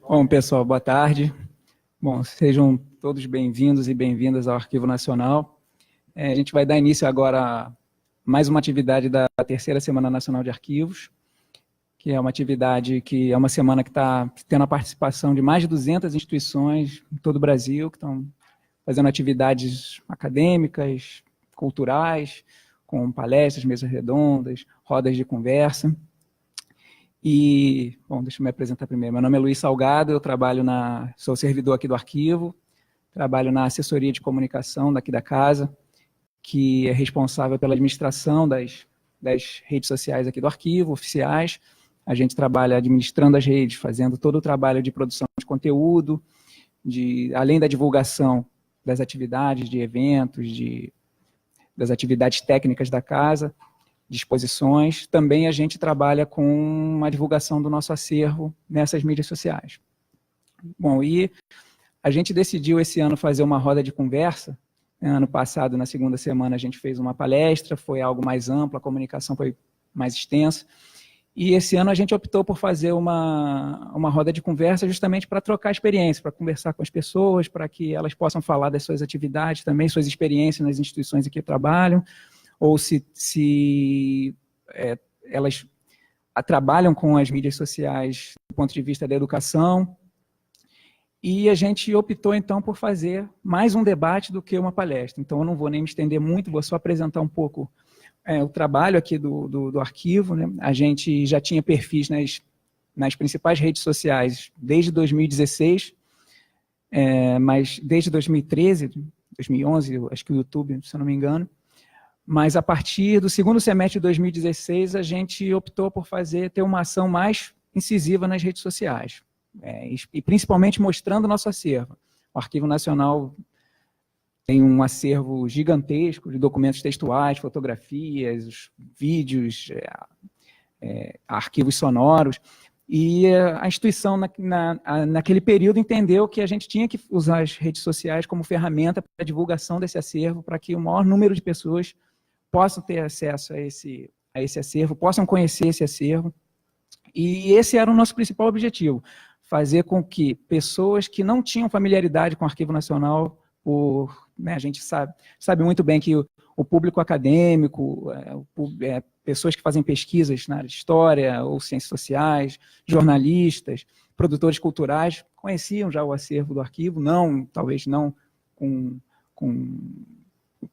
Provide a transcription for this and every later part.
Bom, pessoal, boa tarde. Bom, sejam todos bem-vindos e bem-vindas ao Arquivo Nacional. A gente vai dar início agora a mais uma atividade da terceira Semana Nacional de Arquivos, que é uma atividade que é uma semana que está tendo a participação de mais de 200 instituições em todo o Brasil, que estão fazendo atividades acadêmicas, culturais, com palestras, mesas redondas, rodas de conversa. E, bom, deixa eu me apresentar primeiro. Meu nome é Luiz Salgado, eu sou servidor aqui do arquivo, trabalho na assessoria de comunicação daqui da casa, que é responsável pela administração das redes sociais aqui do arquivo, oficiais. A gente trabalha administrando as redes, fazendo todo o trabalho de produção de conteúdo, além da divulgação das atividades, de eventos, das atividades técnicas da casa, de exposições. Também a gente trabalha com uma divulgação do nosso acervo nessas mídias sociais. Bom, e a gente decidiu esse ano fazer uma roda de conversa. Ano passado, na segunda semana, a gente fez uma palestra, foi algo mais amplo, a comunicação foi mais extensa. E esse ano a gente optou por fazer uma roda de conversa justamente para trocar experiência, para conversar com as pessoas, para que elas possam falar das suas atividades também, suas experiências nas instituições em que trabalham, ou se elas trabalham com as mídias sociais do ponto de vista da educação. E a gente optou, então, por fazer mais um debate do que uma palestra. Então, eu não vou nem me estender muito, vou só apresentar um pouco o trabalho aqui do arquivo, né? A gente já tinha perfis nas principais redes sociais desde 2016, mas desde 2013, 2011, acho que o YouTube, se eu não me engano. Mas a partir do segundo semestre de 2016, a gente optou por ter uma ação mais incisiva nas redes sociais, e principalmente mostrando o nosso acervo. O Arquivo Nacional tem um acervo gigantesco de documentos textuais, fotografias, vídeos, arquivos sonoros, e a instituição, naquele período, entendeu que a gente tinha que usar as redes sociais como ferramenta para a divulgação desse acervo, para que o maior número de pessoas possam ter acesso a esse acervo, possam conhecer esse acervo. E esse era o nosso principal objetivo, fazer com que pessoas que não tinham familiaridade com o Arquivo Nacional, a gente sabe muito bem que o público acadêmico, pessoas que fazem pesquisas na área de história ou ciências sociais, jornalistas, produtores culturais, conheciam já o acervo do arquivo, talvez não com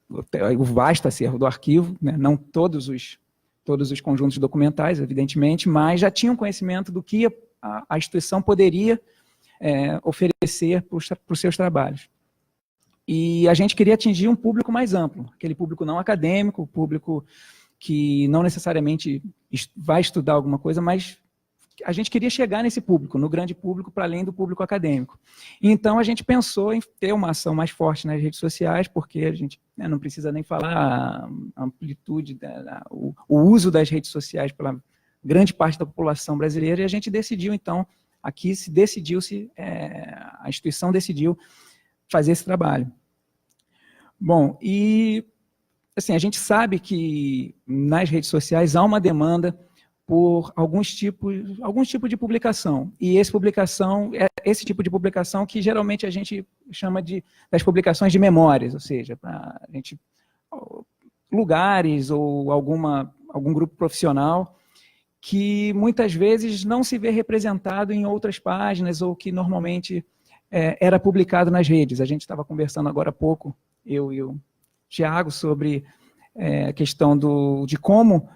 o vasto acervo do arquivo, né? Não todos os conjuntos documentais, evidentemente, mas já tinham conhecimento do que a instituição poderia oferecer para os seus trabalhos. E a gente queria atingir um público mais amplo, aquele público não acadêmico, o público que não necessariamente vai estudar alguma coisa, mas a gente queria chegar nesse público, no grande público, para além do público acadêmico. Então, a gente pensou em ter uma ação mais forte nas redes sociais, porque a gente não precisa nem falar a amplitude, o uso das redes sociais pela grande parte da população brasileira, e a gente decidiu, então, aqui a instituição decidiu fazer esse trabalho. Bom, e assim, a gente sabe que nas redes sociais há uma demanda por alguns tipos de publicação. E esse tipo de publicação que geralmente a gente chama das publicações de memórias, ou seja, lugares ou algum grupo profissional que muitas vezes não se vê representado em outras páginas ou que normalmente era publicado nas redes. A gente estava conversando agora há pouco, eu e o Tiago, sobre a questão de como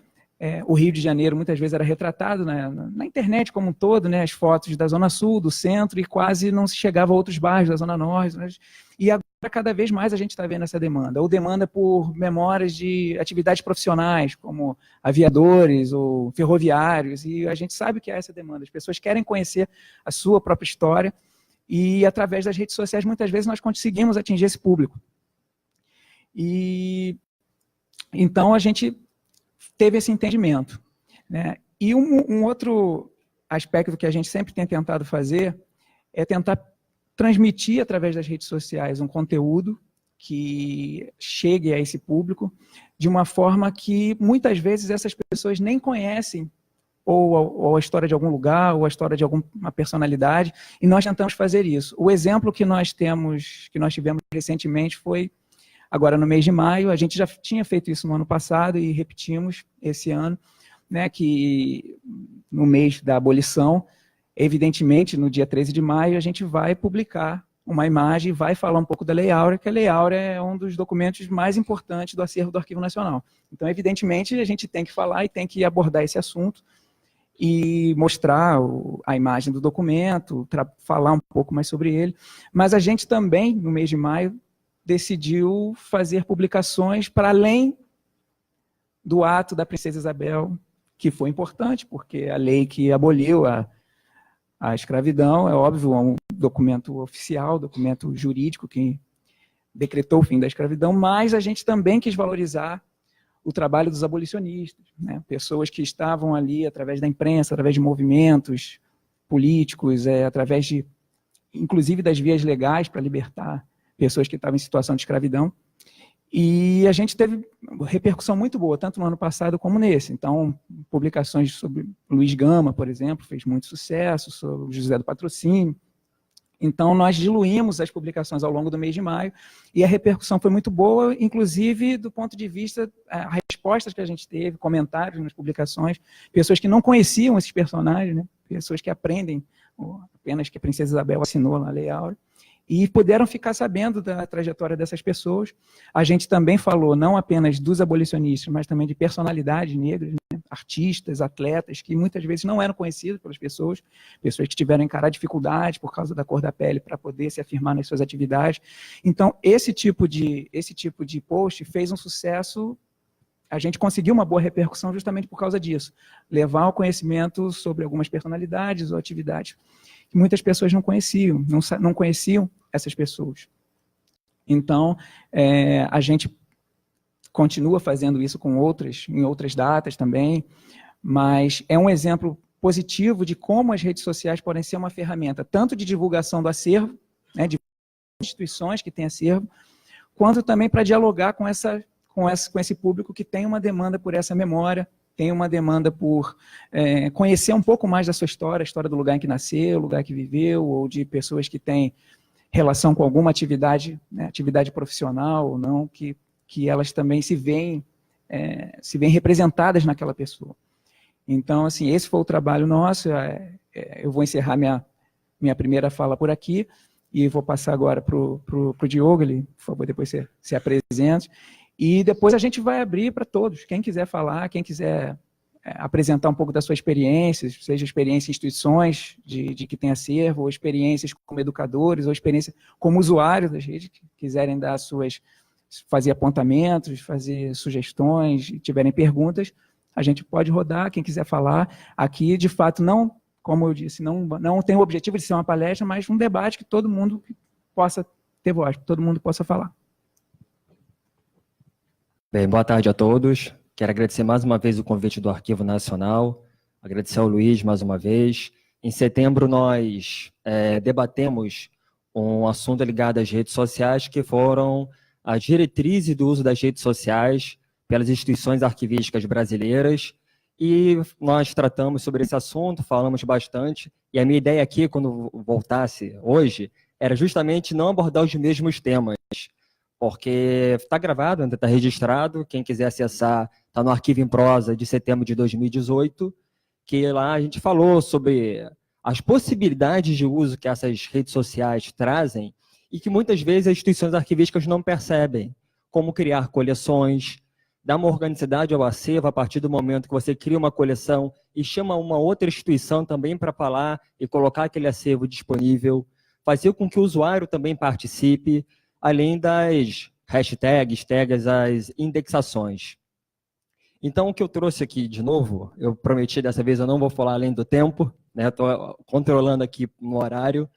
o Rio de Janeiro muitas vezes era retratado na internet como um todo, né, as fotos da Zona Sul, do centro, e quase não se chegava a outros bairros da Zona Norte. E agora, cada vez mais, a gente está vendo essa demanda. Ou demanda por memórias de atividades profissionais, como aviadores ou ferroviários, e a gente sabe que há essa demanda. As pessoas querem conhecer a sua própria história, e através das redes sociais, muitas vezes, nós conseguimos atingir esse público. E então, a gente teve esse entendimento, né? E um outro aspecto que a gente sempre tem tentado fazer é tentar transmitir através das redes sociais um conteúdo que chegue a esse público de uma forma que muitas vezes essas pessoas nem conhecem ou a história de algum lugar, ou a história de alguma personalidade, e nós tentamos fazer isso. O exemplo que nós tivemos recentemente foi agora no mês de maio. A gente já tinha feito isso no ano passado e repetimos esse ano, né, que no mês da abolição, evidentemente, no dia 13 de maio, a gente vai publicar uma imagem, vai falar um pouco da Lei Áurea, que a Lei Áurea é um dos documentos mais importantes do acervo do Arquivo Nacional. Então, evidentemente, a gente tem que falar e tem que abordar esse assunto e mostrar a imagem do documento, falar um pouco mais sobre ele. Mas a gente também, no mês de maio, decidiu fazer publicações para além do ato da Princesa Isabel, que foi importante, porque a lei que aboliu a escravidão, é óbvio, é um documento oficial, documento jurídico que decretou o fim da escravidão, mas a gente também quis valorizar o trabalho dos abolicionistas, né? Pessoas que estavam ali através da imprensa, através de movimentos políticos, através de, inclusive, das vias legais para libertar pessoas que estavam em situação de escravidão. E a gente teve repercussão muito boa, tanto no ano passado como nesse. Então, publicações sobre Luiz Gama, por exemplo, fez muito sucesso, sobre José do Patrocínio. Então, nós diluímos as publicações ao longo do mês de maio, e a repercussão foi muito boa, inclusive do ponto de vista, as respostas que a gente teve, comentários nas publicações, pessoas que não conheciam esses personagens, né? Pessoas que aprendem apenas que a Princesa Isabel assinou na Lei Áurea, e puderam ficar sabendo da trajetória dessas pessoas. A gente também falou não apenas dos abolicionistas, mas também de personalidades negras, né? Artistas, atletas, que muitas vezes não eram conhecidos pelas pessoas que tiveram que encarar dificuldades por causa da cor da pele para poder se afirmar nas suas atividades. Então, esse tipo de post fez um sucesso. A gente conseguiu uma boa repercussão justamente por causa disso. Levar o conhecimento sobre algumas personalidades ou atividades que muitas pessoas não conheciam, não conheciam essas pessoas. Então, a gente continua fazendo isso em outras datas também, mas é um exemplo positivo de como as redes sociais podem ser uma ferramenta, tanto de divulgação do acervo, né, de instituições que têm acervo, quanto também para dialogar com esse público que tem uma demanda por essa memória, tem uma demanda por conhecer um pouco mais da sua história, a história do lugar em que nasceu, o lugar que viveu, ou de pessoas que têm relação com alguma atividade, né, atividade profissional ou não, que elas também se veem representadas naquela pessoa. Então, assim, esse foi o trabalho nosso. Eu vou encerrar minha primeira fala por aqui e vou passar agora para o Diogo, ele, por favor, depois você se apresente. E depois a gente vai abrir para todos. Quem quiser falar, quem quiser apresentar um pouco da sua experiência, seja experiência em instituições de que tem acervo, ou experiências como educadores, ou experiência como usuários das redes, que quiserem dar fazer apontamentos, fazer sugestões, e tiverem perguntas, a gente pode rodar, quem quiser falar. Aqui, de fato, não, como eu disse, não tem o objetivo de ser uma palestra, mas um debate que todo mundo possa ter voz, que todo mundo possa falar. Bem, boa tarde a todos. Quero agradecer mais uma vez o convite do Arquivo Nacional, agradecer ao Luiz mais uma vez. Em setembro, nós debatemos um assunto ligado às redes sociais, que foram as diretrizes do uso das redes sociais pelas instituições arquivísticas brasileiras, e nós tratamos sobre esse assunto, falamos bastante, e a minha ideia aqui, quando voltasse hoje, era justamente não abordar os mesmos temas, porque está gravado, está registrado, quem quiser acessar, está no Arquivo em Prosa de setembro de 2018, que lá a gente falou sobre as possibilidades de uso que essas redes sociais trazem e que muitas vezes as instituições arquivísticas não percebem, como criar coleções, dar uma organicidade ao acervo a partir do momento que você cria uma coleção e chama uma outra instituição também para falar e colocar aquele acervo disponível, fazer com que o usuário também participe, além das hashtags, tags, as indexações. Então, o que eu trouxe aqui de novo, eu prometi dessa vez eu não vou falar além do tempo, né? Estou controlando aqui no horário,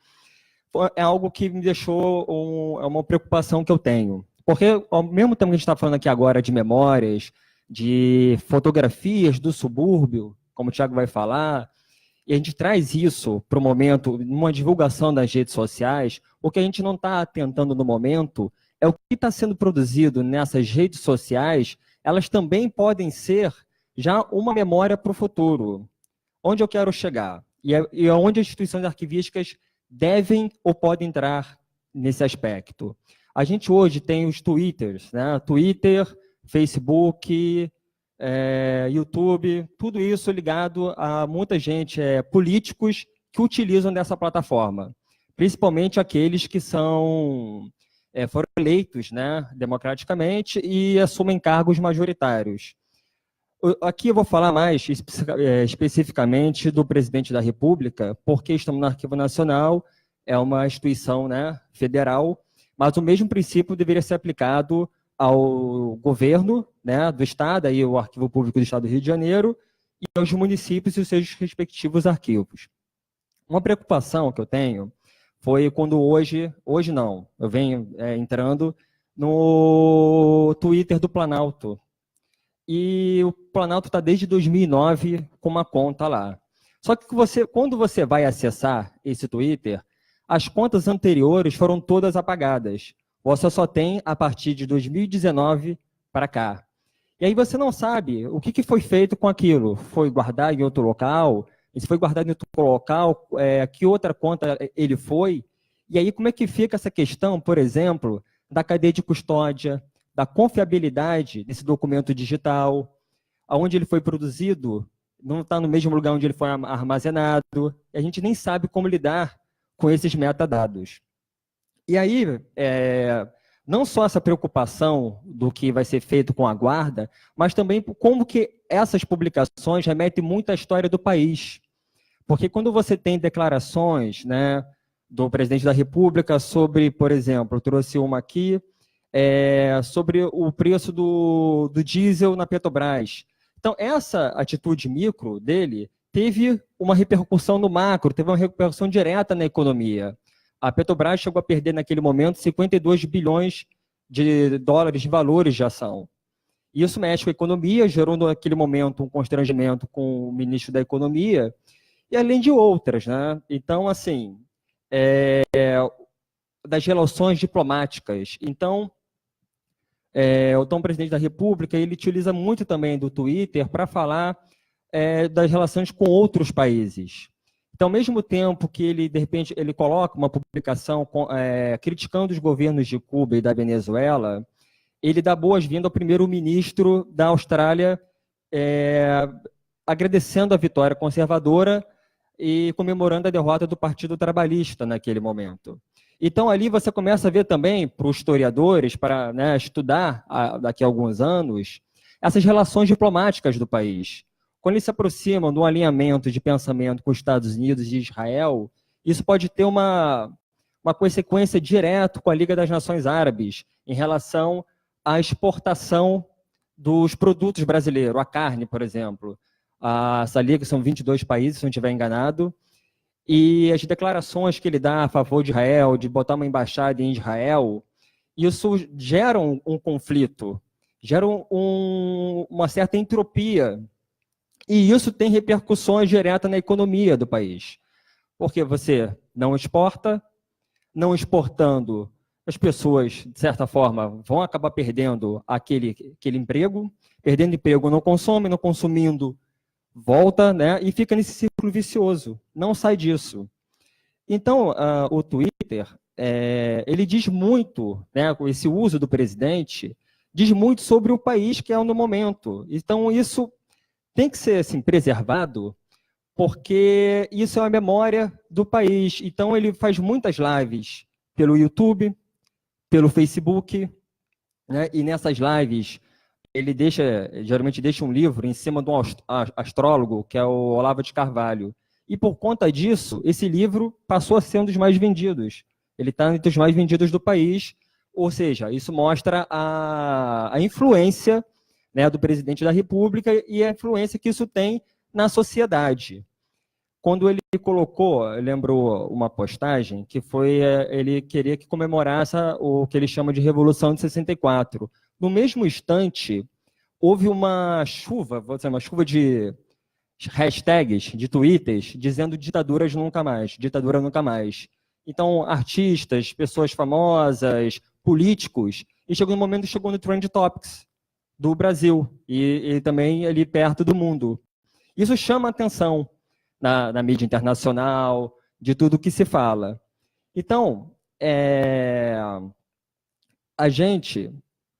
é algo que me deixou, é uma preocupação que eu tenho. Porque, ao mesmo tempo que a gente está falando aqui agora de memórias, de fotografias do subúrbio, como o Thiago vai falar, e a gente traz isso para o momento, numa divulgação das redes sociais, o que a gente não está atentando no momento é o que está sendo produzido nessas redes sociais, elas também podem ser já uma memória para o futuro. onde eu quero chegar? E onde as instituições arquivísticas devem ou podem entrar nesse aspecto? A gente hoje tem os Twitters, né? Twitter, Facebook, YouTube, tudo isso ligado a muita gente, políticos que utilizam dessa plataforma, principalmente aqueles que foram eleitos, né, democraticamente e assumem cargos majoritários. Aqui eu vou falar mais especificamente do presidente da República, porque estamos no Arquivo Nacional, é uma instituição, né, federal, mas o mesmo princípio deveria ser aplicado ao governo, né, do Estado, aí o Arquivo Público do Estado do Rio de Janeiro, e aos municípios e os seus respectivos arquivos. Uma preocupação que eu tenho foi quando hoje não, eu venho entrando no Twitter do Planalto. E o Planalto está desde 2009 com uma conta lá. Só que quando você vai acessar esse Twitter, as contas anteriores foram todas apagadas. Você só tem a partir de 2019 para cá. E aí você não sabe o que foi feito com aquilo. Foi guardado em outro local? E se foi guardado em outro local, que outra conta ele foi? E aí como é que fica essa questão, por exemplo, da cadeia de custódia, da confiabilidade desse documento digital, aonde ele foi produzido, não está no mesmo lugar onde ele foi armazenado, e a gente nem sabe como lidar com esses metadados. E aí, não só essa preocupação do que vai ser feito com a guarda, mas também como que essas publicações remetem muito à história do país. Porque quando você tem declarações, né, do presidente da República sobre, por exemplo, eu trouxe uma aqui, sobre o preço do diesel na Petrobras. Então, essa atitude micro dele teve uma repercussão no macro, teve uma repercussão direta na economia. A Petrobras chegou a perder, naquele momento, 52 bilhões de dólares de valores de ação. Isso mexe com a economia, gerou, naquele momento, um constrangimento com o ministro da Economia, e além de outras, né? Então, assim, das relações diplomáticas. Então, o presidente da República, ele utiliza muito também do Twitter para falar das relações com outros países. Então, ao mesmo tempo que ele, de repente, ele coloca uma publicação criticando os governos de Cuba e da Venezuela, ele dá boas-vindas ao primeiro-ministro da Austrália, agradecendo a vitória conservadora e comemorando a derrota do Partido Trabalhista naquele momento. Então, ali você começa a ver também, para os historiadores, para, né, estudar daqui a alguns anos, essas relações diplomáticas do país. Quando eles se aproximam de um alinhamento de pensamento com os Estados Unidos e Israel, isso pode ter uma consequência direta com a Liga das Nações Árabes em relação à exportação dos produtos brasileiros, a carne, por exemplo. Essa liga são 22 países, se não estiver enganado, e as declarações que ele dá a favor de Israel, de botar uma embaixada em Israel, isso gera um conflito, gera uma certa entropia, e isso tem repercussões diretas na economia do país, porque você não exporta, não exportando, as pessoas, de certa forma, vão acabar perdendo aquele emprego, perdendo emprego não consome, não consumindo, volta, né, e fica nesse círculo vicioso, não sai disso. Então, o Twitter, ele diz muito, né, com esse uso do presidente, diz muito sobre o país que é no momento. Então, isso tem que ser assim, preservado, porque isso é a memória do país. Então, ele faz muitas lives pelo YouTube, pelo Facebook, né, e nessas lives ele geralmente deixa um livro em cima de um astrólogo, que é o Olavo de Carvalho. E por conta disso, esse livro passou a ser um dos mais vendidos. Ele está entre os mais vendidos do país, ou seja, isso mostra a influência, né, do presidente da República e a influência que isso tem na sociedade. Quando ele colocou, lembrou uma postagem, que foi, ele queria que comemorasse o que ele chama de Revolução de 64. No mesmo instante, houve uma chuva de hashtags, de twitters, dizendo ditaduras nunca mais, ditadura nunca mais. Então, artistas, pessoas famosas, políticos, e chegou no Trend Topics do Brasil, e também ali perto do mundo. Isso chama a atenção, na mídia internacional, de tudo que se fala. Então, a gente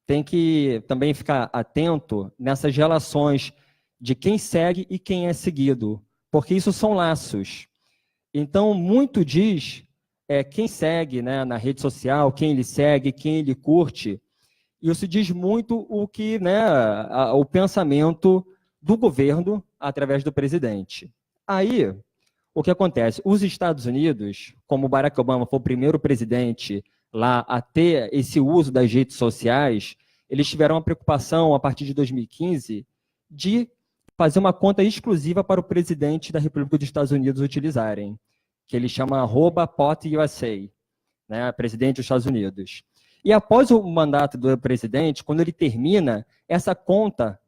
tem que também ficar atento nessas relações de quem segue e quem é seguido, porque isso são laços. Então, muito diz quem segue, né, na rede social, quem ele segue, quem ele curte. Isso diz muito o que, né, o pensamento do governo através do presidente. Aí, o que acontece? Os Estados Unidos, como Barack Obama foi o primeiro presidente lá a ter esse uso das redes sociais, eles tiveram uma preocupação, a partir de 2015, de fazer uma conta exclusiva para o presidente da República dos Estados Unidos utilizarem, que ele chama @POTUSA, né, presidente dos Estados Unidos. E após o mandato do presidente, quando ele termina, essa conta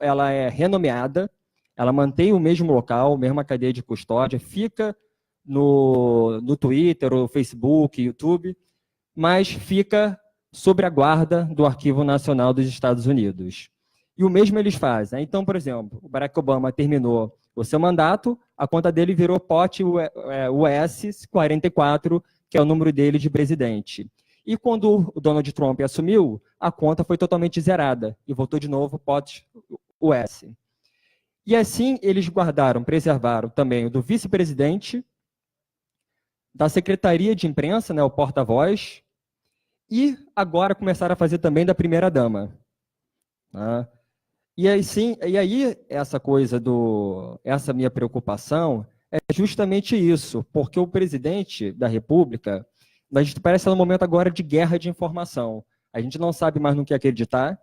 ela é renomeada, ela mantém o mesmo local, a mesma cadeia de custódia, fica no Twitter, o Facebook, YouTube, mas fica sob a guarda do Arquivo Nacional dos Estados Unidos. E o mesmo eles fazem. Então, por exemplo, o Barack Obama terminou o seu mandato, a conta dele virou POT-US 44, que é o número dele de presidente. E quando o Donald Trump assumiu, a conta foi totalmente zerada e voltou de novo POT-US. E assim eles preservaram também o do vice-presidente, da Secretaria de Imprensa, né, o porta-voz, e agora começaram a fazer também da primeira-dama. Tá? E aí essa minha preocupação é justamente isso, porque o presidente da República, a gente parece num momento agora de guerra de informação. A gente não sabe mais no que acreditar,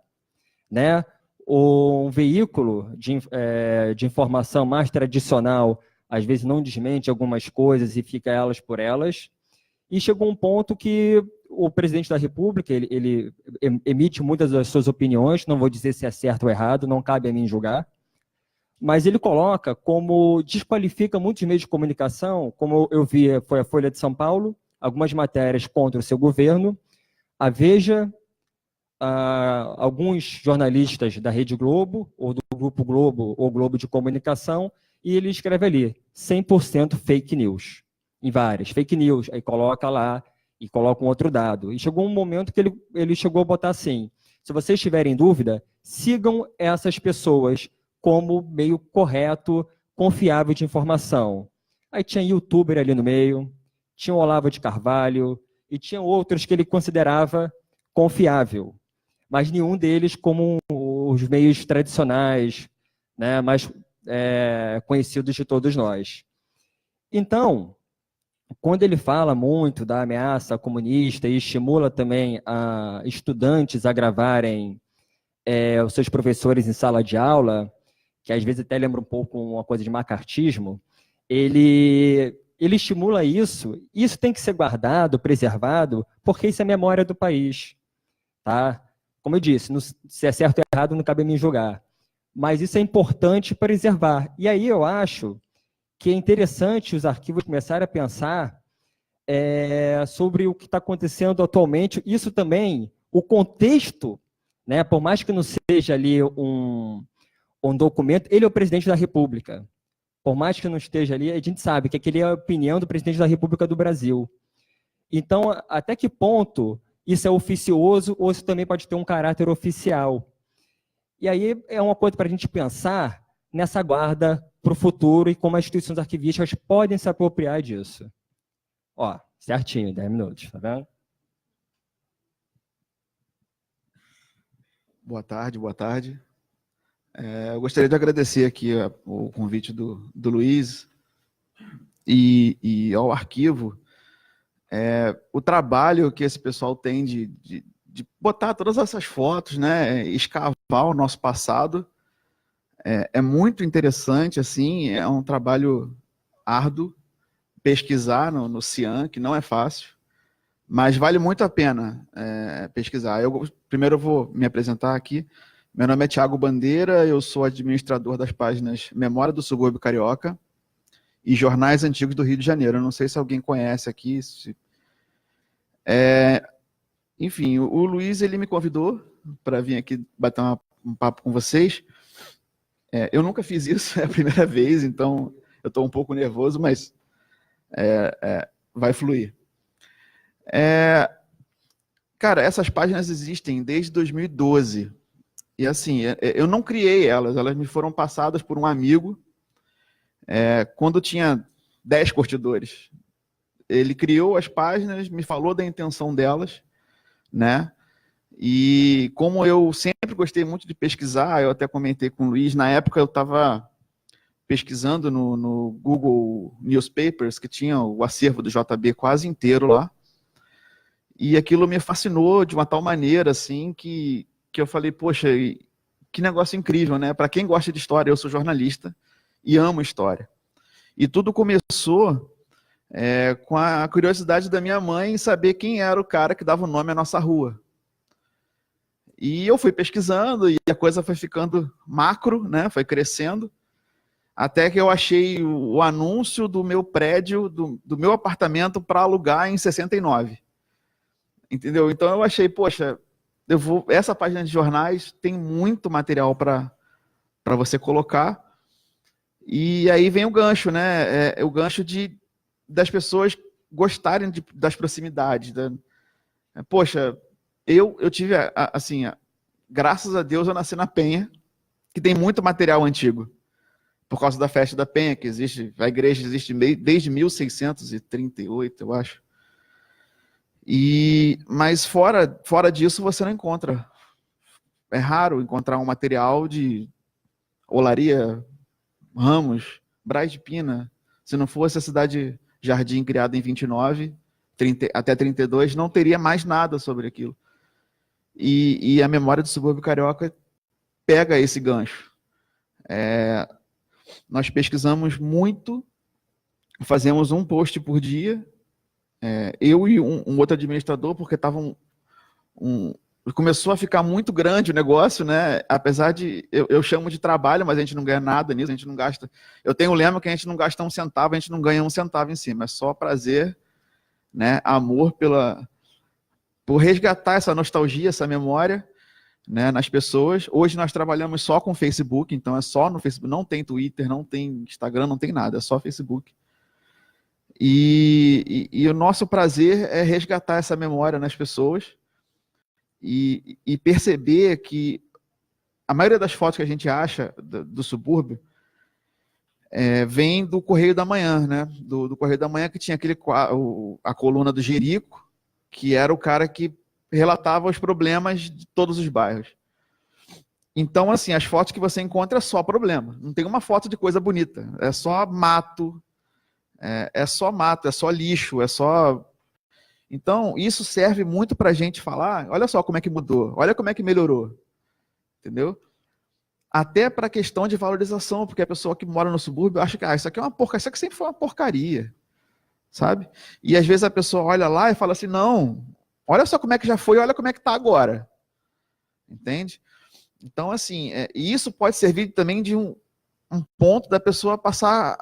né? Um veículo de informação mais tradicional, às vezes não desmente algumas coisas e fica elas por elas. E chegou um ponto que o presidente da República, ele emite muitas das suas opiniões, não vou dizer se é certo ou errado, não cabe a mim julgar, mas ele coloca desqualifica muitos meios de comunicação, como eu vi, foi a Folha de São Paulo, algumas matérias contra o seu governo, a Veja, alguns jornalistas da Rede Globo, ou do Grupo Globo, ou Globo de Comunicação, e ele escreve ali, 100% fake news, em várias, fake news, aí coloca lá, e coloca um outro dado. E chegou um momento que ele chegou a botar assim, se vocês tiverem dúvida, sigam essas pessoas como meio correto, confiável de informação. Aí tinha youtuber ali no meio, tinha o Olavo de Carvalho, e tinha outros que ele considerava confiável, mas nenhum deles como os meios tradicionais, né, mais conhecidos de todos nós. Então, quando ele fala muito da ameaça comunista e estimula também estudantes a gravarem os seus professores em sala de aula, que às vezes até lembra um pouco uma coisa de macartismo, ele estimula isso. Isso tem que ser guardado, preservado, porque isso é memória do país. Tá? Como eu disse, se é certo ou errado, não cabe a mim julgar. Mas isso é importante preservar. E aí eu acho que é interessante os arquivos começarem a pensar sobre o que está acontecendo atualmente. Isso também, o contexto, né, por mais que não seja ali um documento, ele é o presidente da República. Por mais que não esteja ali, a gente sabe que aquele é a opinião do presidente da República do Brasil. Então, até que ponto isso é oficioso ou isso também pode ter um caráter oficial? E aí é uma coisa para a gente pensar nessa guarda para o futuro e como as instituições arquivísticas podem se apropriar disso. Ó, certinho, 10 minutos, tá vendo? Boa tarde, boa tarde. Eu gostaria de agradecer aqui o convite do Luiz e ao arquivo, o trabalho que esse pessoal tem de botar todas essas fotos, né, escavar o nosso passado, é muito interessante, assim, é um trabalho árduo, pesquisar no CIAN, que não é fácil, mas vale muito a pena pesquisar. Primeiro eu vou me apresentar aqui. Meu nome é Thiago Bandeira, eu sou administrador das páginas Memória do Subúrbio Carioca e Jornais Antigos do Rio de Janeiro. Eu não sei se alguém conhece aqui. Enfim, o Luiz ele me convidou para vir aqui bater um papo com vocês. Eu nunca fiz isso, é a primeira vez, então eu estou um pouco nervoso, mas vai fluir. Cara, essas páginas existem desde 2012. E assim, eu não criei elas me foram passadas por um amigo quando tinha 10 curtidores. Ele criou as páginas, me falou da intenção delas, né? E como eu sempre gostei muito de pesquisar, eu até comentei com o Luiz, na época eu estava pesquisando no Google Newspapers, que tinha o acervo do JB quase inteiro lá, e aquilo me fascinou de uma tal maneira, assim, que eu falei, poxa, que negócio incrível, né? Para quem gosta de história, eu sou jornalista e amo história. E tudo começou com a curiosidade da minha mãe em saber quem era o cara que dava o nome à nossa rua. E eu fui pesquisando e a coisa foi ficando macro, né? Foi crescendo, até que eu achei o anúncio do meu prédio, do meu apartamento para alugar em 69. Entendeu? Então eu achei, poxa, essa página de jornais tem muito material para você colocar. E aí vem o gancho, né? O gancho das pessoas gostarem das proximidades. Poxa, eu tive, assim, graças a Deus eu nasci na Penha, que tem muito material antigo, por causa da festa da Penha, que existe, a igreja existe desde 1638, eu acho. Mas fora disso você não encontra. É raro encontrar um material de Olaria, Ramos, Braz de Pina. Se não fosse a cidade Jardim criada em 29, até 32, não teria mais nada sobre aquilo. E a memória do subúrbio carioca pega esse gancho. Nós pesquisamos muito, fazemos um post por dia, eu e um outro administrador, porque começou a ficar muito grande o negócio, né? Apesar de, eu chamo de trabalho, mas a gente não ganha nada nisso, a gente não gasta. Eu tenho o lema que a gente não gasta um centavo, a gente não ganha um centavo em cima, é só prazer, né? Amor por resgatar essa nostalgia, essa memória, né, nas pessoas. Hoje nós trabalhamos só com Facebook, então é só no Facebook, não tem Twitter, não tem Instagram, não tem nada, é só Facebook. E o nosso prazer é resgatar essa memória nas pessoas e perceber que a maioria das fotos que a gente acha do subúrbio vem do Correio da Manhã, né? Do Correio da Manhã, que tinha a coluna do Jerico, que era o cara que relatava os problemas de todos os bairros. Então, assim, as fotos que você encontra é só problema. Não tem uma foto de coisa bonita. É só mato, é só lixo, é só... Então, isso serve muito para a gente falar, olha só como é que mudou, olha como é que melhorou. Entendeu? Até para a questão de valorização, porque a pessoa que mora no subúrbio acha que isso aqui é uma porcaria, isso aqui sempre foi uma porcaria. Sabe? E às vezes a pessoa olha lá e fala assim, não, olha só como é que já foi, olha como é que está agora. Entende? Então, assim, e isso pode servir também de um ponto da pessoa passar,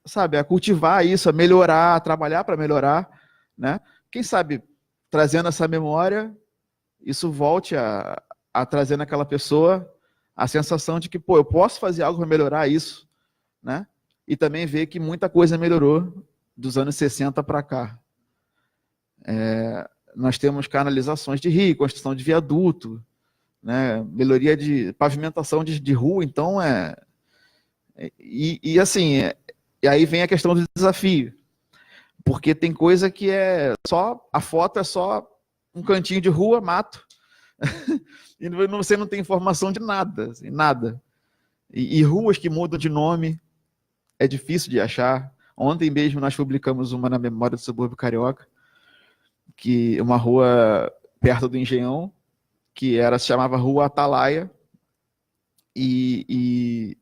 sabe, a cultivar isso, a melhorar, a trabalhar para melhorar, né? Quem sabe, trazendo essa memória, isso volte a trazer naquela pessoa a sensação de que, pô, eu posso fazer algo para melhorar isso, né? E também ver que muita coisa melhorou dos anos 60 para cá. Nós temos canalizações de rio, construção de viaduto, né? Melhoria de pavimentação de rua, então assim, e aí vem a questão do desafio, porque tem coisa que a foto é só um cantinho de rua, mato, e você não tem informação de nada, assim, nada. E ruas que mudam de nome, é difícil de achar. Ontem mesmo nós publicamos uma na memória do subúrbio carioca, que uma rua perto do Engenhão, que se chamava Rua Atalaia, e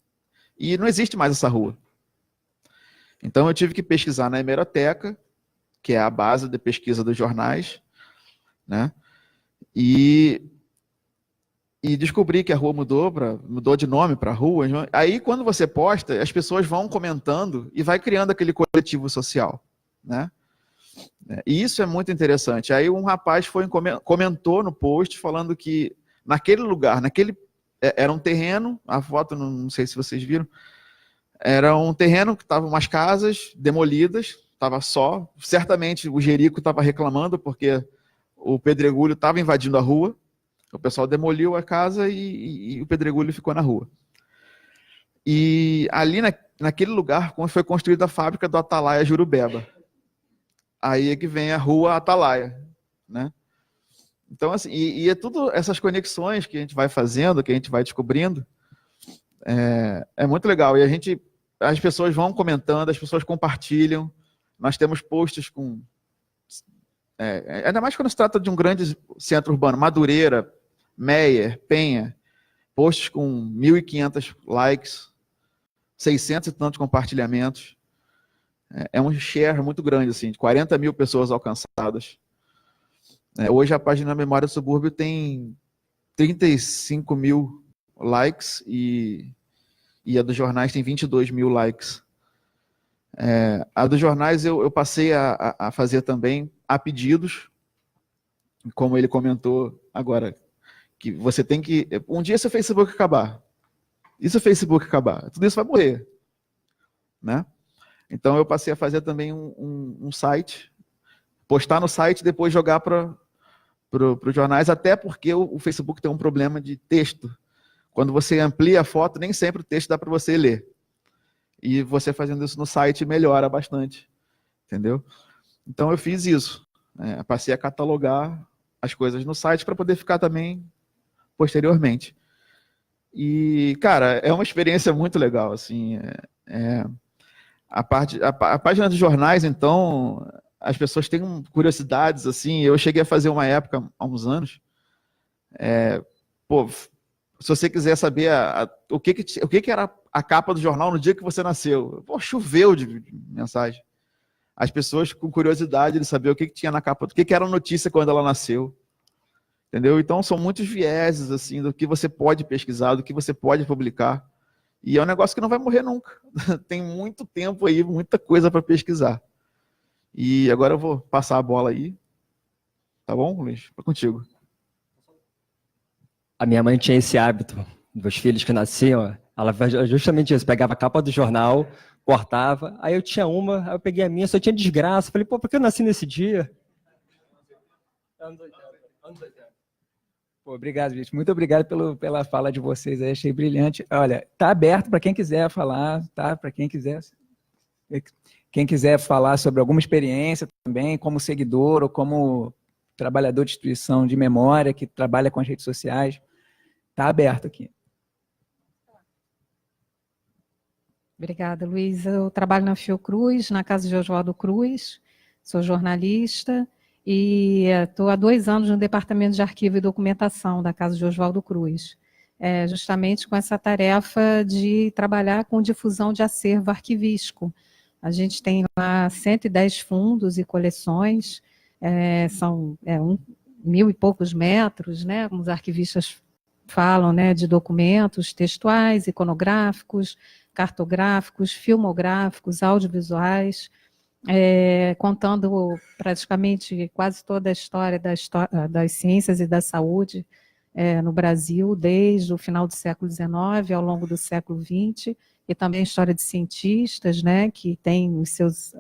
não existe mais essa rua. Então eu tive que pesquisar na hemeroteca, que é a base de pesquisa dos jornais, né? E descobri que a rua mudou de nome para rua. Aí quando você posta, as pessoas vão comentando e vai criando aquele coletivo social, né? E isso é muito interessante. Aí um rapaz comentou no post falando que naquele lugar, era um terreno, a foto, não sei se vocês viram, Era um terreno que estava umas casas demolidas, estava só. Certamente o Jerico estava reclamando porque o pedregulho estava invadindo a rua. O pessoal demoliu a casa e o pedregulho ficou na rua. E ali naquele lugar foi construída a fábrica do Atalaia Jurubeba. Aí é que vem a rua Atalaia, né? Então, assim, e é tudo essas conexões que a gente vai fazendo, que a gente vai descobrindo, é muito legal. E as pessoas vão comentando, as pessoas compartilham. Nós temos posts com... ainda mais quando se trata de um grande centro urbano, Madureira, Meier, Penha, posts com 1.500 likes, 600 e tantos compartilhamentos. É um share muito grande, assim, de 40 mil pessoas alcançadas. Hoje a página Memória do Subúrbio tem 35 mil likes e a dos jornais tem 22 mil likes. A dos jornais eu passei a fazer também a pedidos, como ele comentou agora, que você tem que... Um dia se o Facebook acabar, e se o Facebook acabar? Tudo isso vai morrer, né? Então eu passei a fazer também um site, postar no site e depois jogar para os jornais, até porque o Facebook tem um problema de texto. Quando você amplia a foto, nem sempre o texto dá para você ler. E você fazendo isso no site melhora bastante, entendeu? Então eu fiz isso, passei a catalogar as coisas no site para poder ficar também posteriormente. E, cara, é uma experiência muito legal, assim, a página dos jornais, então, as pessoas têm curiosidades, assim, eu cheguei a fazer uma época, há uns anos, se você quiser saber o que era a capa do jornal no dia que você nasceu, choveu de mensagem. As pessoas com curiosidade de saber o que tinha na capa, o que era a notícia quando ela nasceu. Entendeu? Então, são muitos vieses, assim, do que você pode pesquisar, do que você pode publicar. E é um negócio que não vai morrer nunca. Tem muito tempo aí, muita coisa para pesquisar. E agora eu vou passar a bola aí. Tá bom, Luiz? É contigo. A minha mãe tinha esse hábito, dos filhos que nasciam, ela fazia justamente isso, pegava a capa do jornal, cortava, aí eu tinha uma, aí eu peguei a minha, só tinha desgraça. Falei, por que eu nasci nesse dia? Anos 80. Pô, obrigado, gente. Muito obrigado pela fala de vocês aí, achei brilhante. Olha, tá aberto para quem quiser falar, tá? Para quem quiser falar sobre alguma experiência também, como seguidor ou como trabalhador de instituição de memória que trabalha com as redes sociais, tá aberto aqui. Obrigada, Luiz. Eu trabalho na Fiocruz, na Casa de Oswaldo Cruz, sou jornalista e estou há 2 anos no Departamento de Arquivo e Documentação da Casa de Oswaldo Cruz, justamente com essa tarefa de trabalhar com difusão de acervo arquivístico. A gente tem lá 110 fundos e coleções, são 1.000 e poucos metros, né, como os arquivistas falam, né, de documentos textuais, iconográficos, cartográficos, filmográficos, audiovisuais, contando praticamente quase toda a história das ciências e da saúde no Brasil, desde o final do século XIX ao longo do século XX, e também a história de cientistas, né, que têm os seus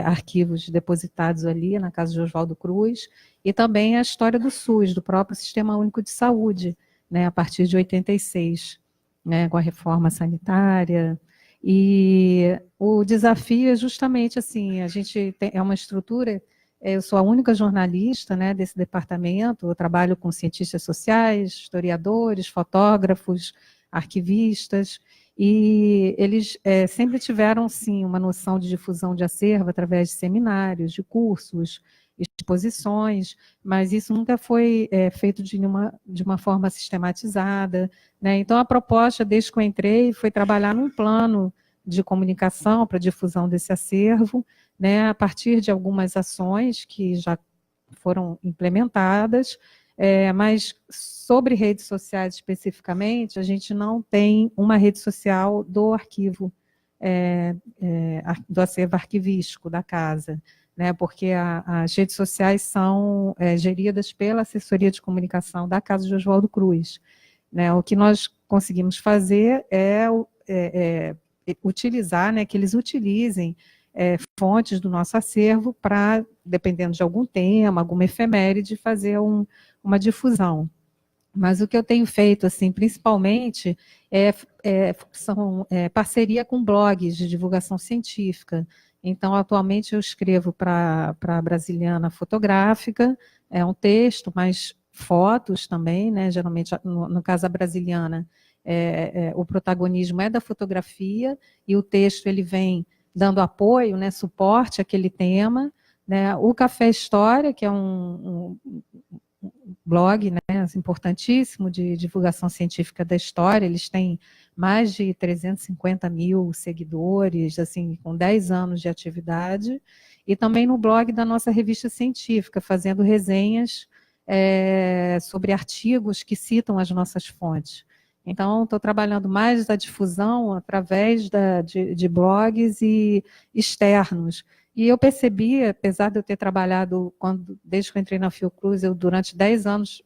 arquivos depositados ali na Casa de Oswaldo Cruz, e também a história do SUS, do próprio Sistema Único de Saúde, né, a partir de 86, né, com a reforma sanitária. E o desafio é justamente assim, a gente é uma estrutura, eu sou a única jornalista, né, desse departamento, eu trabalho com cientistas sociais, historiadores, fotógrafos, arquivistas, e eles sempre tiveram, sim, uma noção de difusão de acervo através de seminários, de cursos, exposições, mas isso nunca foi feito de uma forma sistematizada, né? Então, a proposta, desde que eu entrei, foi trabalhar num plano de comunicação para difusão desse acervo, né, a partir de algumas ações que já foram implementadas, mas sobre redes sociais especificamente, a gente não tem uma rede social do arquivo, do acervo arquivístico da casa, né, porque as redes sociais são geridas pela assessoria de comunicação da Casa de Oswaldo Cruz, né. O que nós conseguimos fazer é utilizar, né, que eles utilizem fontes do nosso acervo para, dependendo de algum tema, alguma efeméride, fazer uma difusão. Mas o que eu tenho feito, assim, principalmente, são parceria com blogs de divulgação científica. Então, atualmente, eu escrevo para a Brasiliana Fotográfica, é um texto, mas fotos também, né? Geralmente, no caso da Brasiliana, o protagonismo é da fotografia, e o texto ele vem dando apoio, né, suporte àquele tema, né? O Café História, que é um blog, né, importantíssimo de divulgação científica da história, eles têm mais de 350 mil seguidores, assim, com 10 anos de atividade, e também no blog da nossa revista científica, fazendo resenhas sobre artigos que citam as nossas fontes. Então, estou trabalhando mais a difusão através de blogs e externos. E eu percebi, apesar de eu ter trabalhado, desde que eu entrei na Fiocruz, durante 10 anos,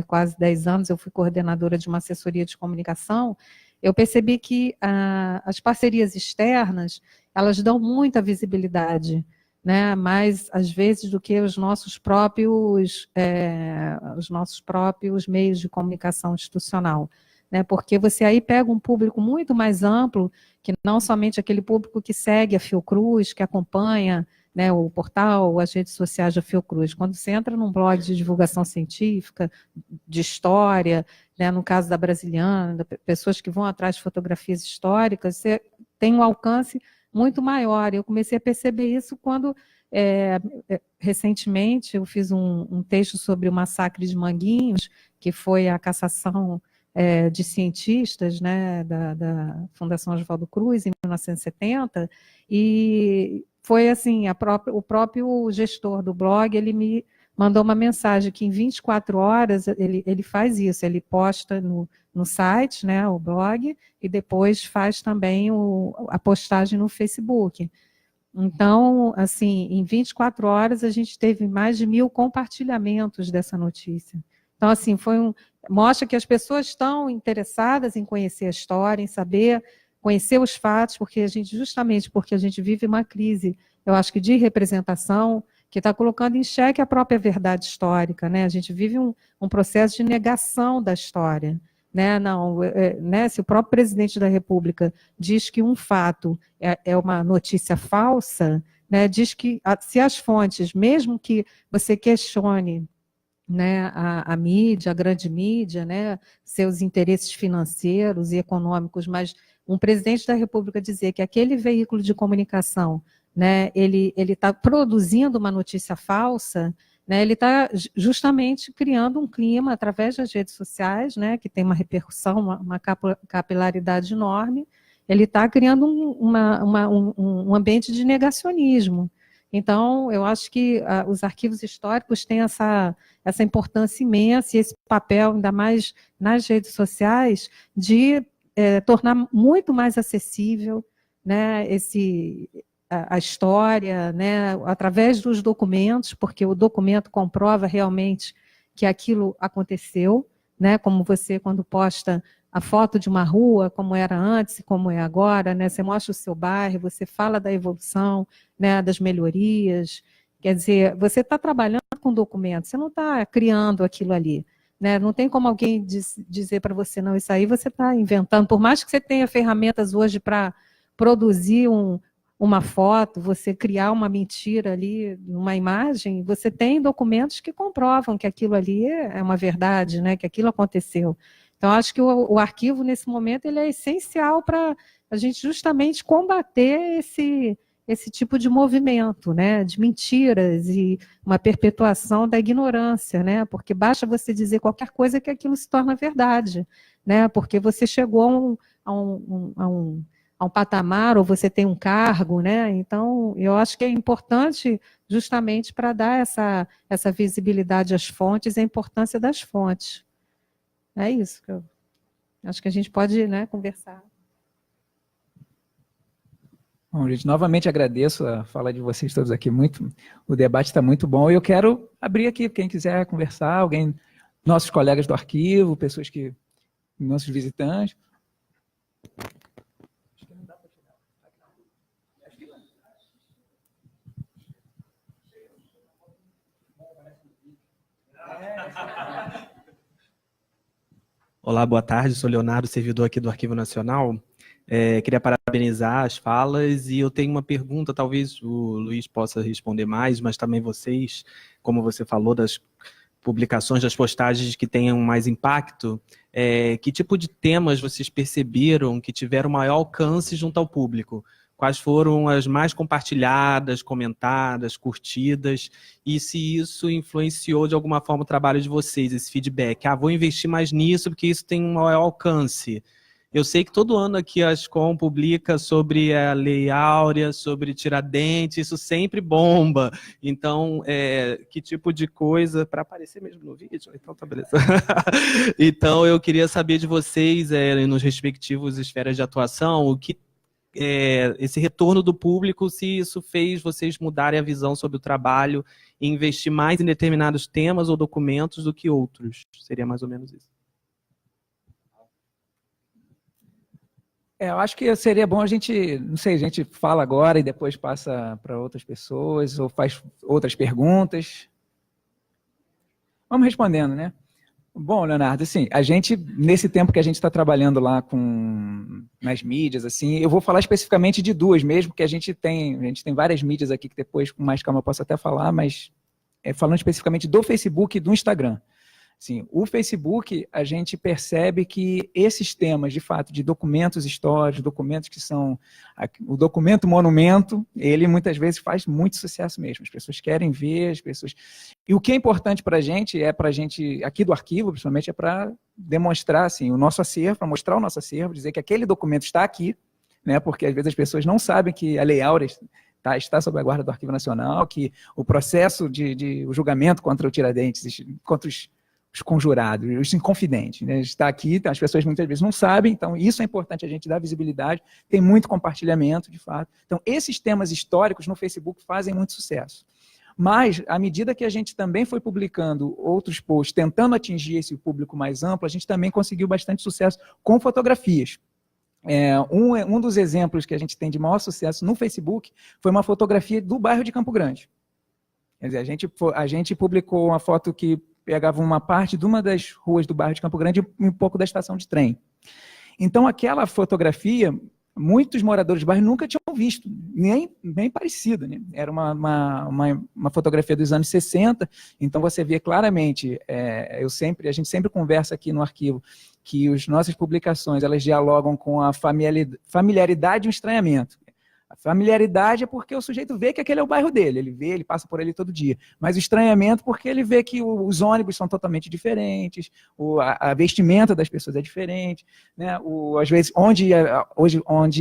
quase 10 anos, eu fui coordenadora de uma assessoria de comunicação, eu percebi que as parcerias externas, elas dão muita visibilidade, né? Mais, às vezes, do que os nossos próprios meios de comunicação institucional. Né, porque você aí pega um público muito mais amplo, que não somente aquele público que segue a Fiocruz, que acompanha, né, o portal, as redes sociais da Fiocruz. Quando você entra num blog de divulgação científica, de história, né, no caso da Brasiliana, pessoas que vão atrás de fotografias históricas, você tem um alcance muito maior. Eu comecei a perceber isso quando, recentemente, eu fiz um texto sobre o massacre de Manguinhos, que foi a cassação de cientistas, né, da Fundação Oswaldo Cruz, em 1970, e foi assim, o próprio gestor do blog, ele me mandou uma mensagem que em 24 horas ele faz isso, ele posta no site, né, o blog, e depois faz também a postagem no Facebook. Então, assim, em 24 horas a gente teve mais de 1.000 compartilhamentos dessa notícia. Então, assim, mostra que as pessoas estão interessadas em conhecer a história, em saber, conhecer os fatos, justamente porque a gente vive uma crise, eu acho que de representação, que está colocando em xeque a própria verdade histórica, né? A gente vive um processo de negação da história. Né? Né? Se o próprio presidente da República diz que um fato é uma notícia falsa, né? Diz que se as fontes, mesmo que você questione, né, a mídia, a grande mídia, né, seus interesses financeiros e econômicos, mas um presidente da República dizer que aquele veículo de comunicação, né, ele está produzindo uma notícia falsa, né, ele está justamente criando um clima através das redes sociais, né, que tem uma repercussão, uma capilaridade enorme, ele está criando um ambiente de negacionismo. Então, eu acho que os arquivos históricos têm essa importância imensa e esse papel, ainda mais nas redes sociais, de tornar muito mais acessível, né, a história, né, através dos documentos, porque o documento comprova realmente que aquilo aconteceu, né, como você, quando posta a foto de uma rua, como era antes e como é agora, né, você mostra o seu bairro, você fala da evolução, né, das melhorias, quer dizer, você está trabalhando com documentos, você não está criando aquilo ali, né, não tem como alguém dizer para você, não, isso aí você está inventando, por mais que você tenha ferramentas hoje para produzir uma foto, você criar uma mentira ali, uma imagem, você tem documentos que comprovam que aquilo ali é uma verdade, né, que aquilo aconteceu. Então, acho que o arquivo, nesse momento, ele é essencial para a gente justamente combater esse tipo de movimento, né, de mentiras e uma perpetuação da ignorância, né, porque basta você dizer qualquer coisa que aquilo se torna verdade, né, porque você chegou a um patamar, ou você tem um cargo, né, então eu acho que é importante justamente para dar essa visibilidade às fontes, a importância das fontes. É isso que eu acho que a gente pode, né, conversar. Bom, gente, novamente agradeço a fala de vocês todos aqui, o debate está muito bom, e eu quero abrir aqui, quem quiser conversar, nossos colegas do arquivo, nossos visitantes. Acho que não dá para tirar. Olá, boa tarde. Sou Leonardo, servidor aqui do Arquivo Nacional. Queria parabenizar as falas e eu tenho uma pergunta, talvez o Luiz possa responder mais, mas também vocês, como você falou, das publicações, das postagens que tenham mais impacto, que tipo de temas vocês perceberam que tiveram maior alcance junto ao público? Quais foram as mais compartilhadas, comentadas, curtidas, e se isso influenciou de alguma forma o trabalho de vocês, esse feedback? Vou investir mais nisso porque isso tem um maior alcance. Eu sei que todo ano aqui a Ascom publica sobre a Lei Áurea, sobre Tiradentes, isso sempre bomba. Então, que tipo de coisa... Para aparecer mesmo no vídeo? Então, tá beleza. Então, eu queria saber de vocês, nos respectivos esferas de atuação, o que esse retorno do público, se isso fez vocês mudarem a visão sobre o trabalho e investir mais em determinados temas ou documentos do que outros. Seria mais ou menos isso. Eu acho que seria bom a gente, não sei, a gente fala agora e depois passa para outras pessoas ou faz outras perguntas. Vamos respondendo, né? Bom, Leonardo, assim, a gente, nesse tempo que a gente está trabalhando lá nas mídias, assim, eu vou falar especificamente de duas mesmo, porque a gente tem várias mídias aqui que depois, com mais calma, eu posso até falar, mas falando especificamente do Facebook e do Instagram. Assim, o Facebook, a gente percebe que esses temas, de fato, de documentos históricos, documentos que são... O documento monumento, ele muitas vezes faz muito sucesso mesmo. As pessoas querem ver, as pessoas... E o que é importante para a gente, aqui do arquivo, principalmente, é para demonstrar assim, o nosso acervo, para mostrar o nosso acervo, dizer que aquele documento está aqui, né, porque às vezes as pessoas não sabem que a Lei Áurea está sob a guarda do Arquivo Nacional, que o processo o julgamento contra o Tiradentes, contra os conjurados, os inconfidentes, né? Está aqui, as pessoas muitas vezes não sabem, então isso é importante a gente dar visibilidade, tem muito compartilhamento, de fato. Então, esses temas históricos no Facebook fazem muito sucesso. Mas, à medida que a gente também foi publicando outros posts, tentando atingir esse público mais amplo, a gente também conseguiu bastante sucesso com fotografias. Um dos exemplos que a gente tem de maior sucesso no Facebook foi uma fotografia do bairro de Campo Grande. Quer dizer, a gente publicou uma foto que pegava uma parte de uma das ruas do bairro de Campo Grande e um pouco da estação de trem. Então, aquela fotografia, muitos moradores do bairro nunca tinham visto, nem parecida, né? Era uma fotografia dos anos 60, então você vê claramente, a gente sempre conversa aqui no arquivo, que as nossas publicações, elas dialogam com a familiaridade e o estranhamento. A familiaridade é porque o sujeito vê que aquele é o bairro dele, ele passa por ele todo dia. Mas o estranhamento porque ele vê que os ônibus são totalmente diferentes, a vestimenta das pessoas é diferente, né? Às vezes, onde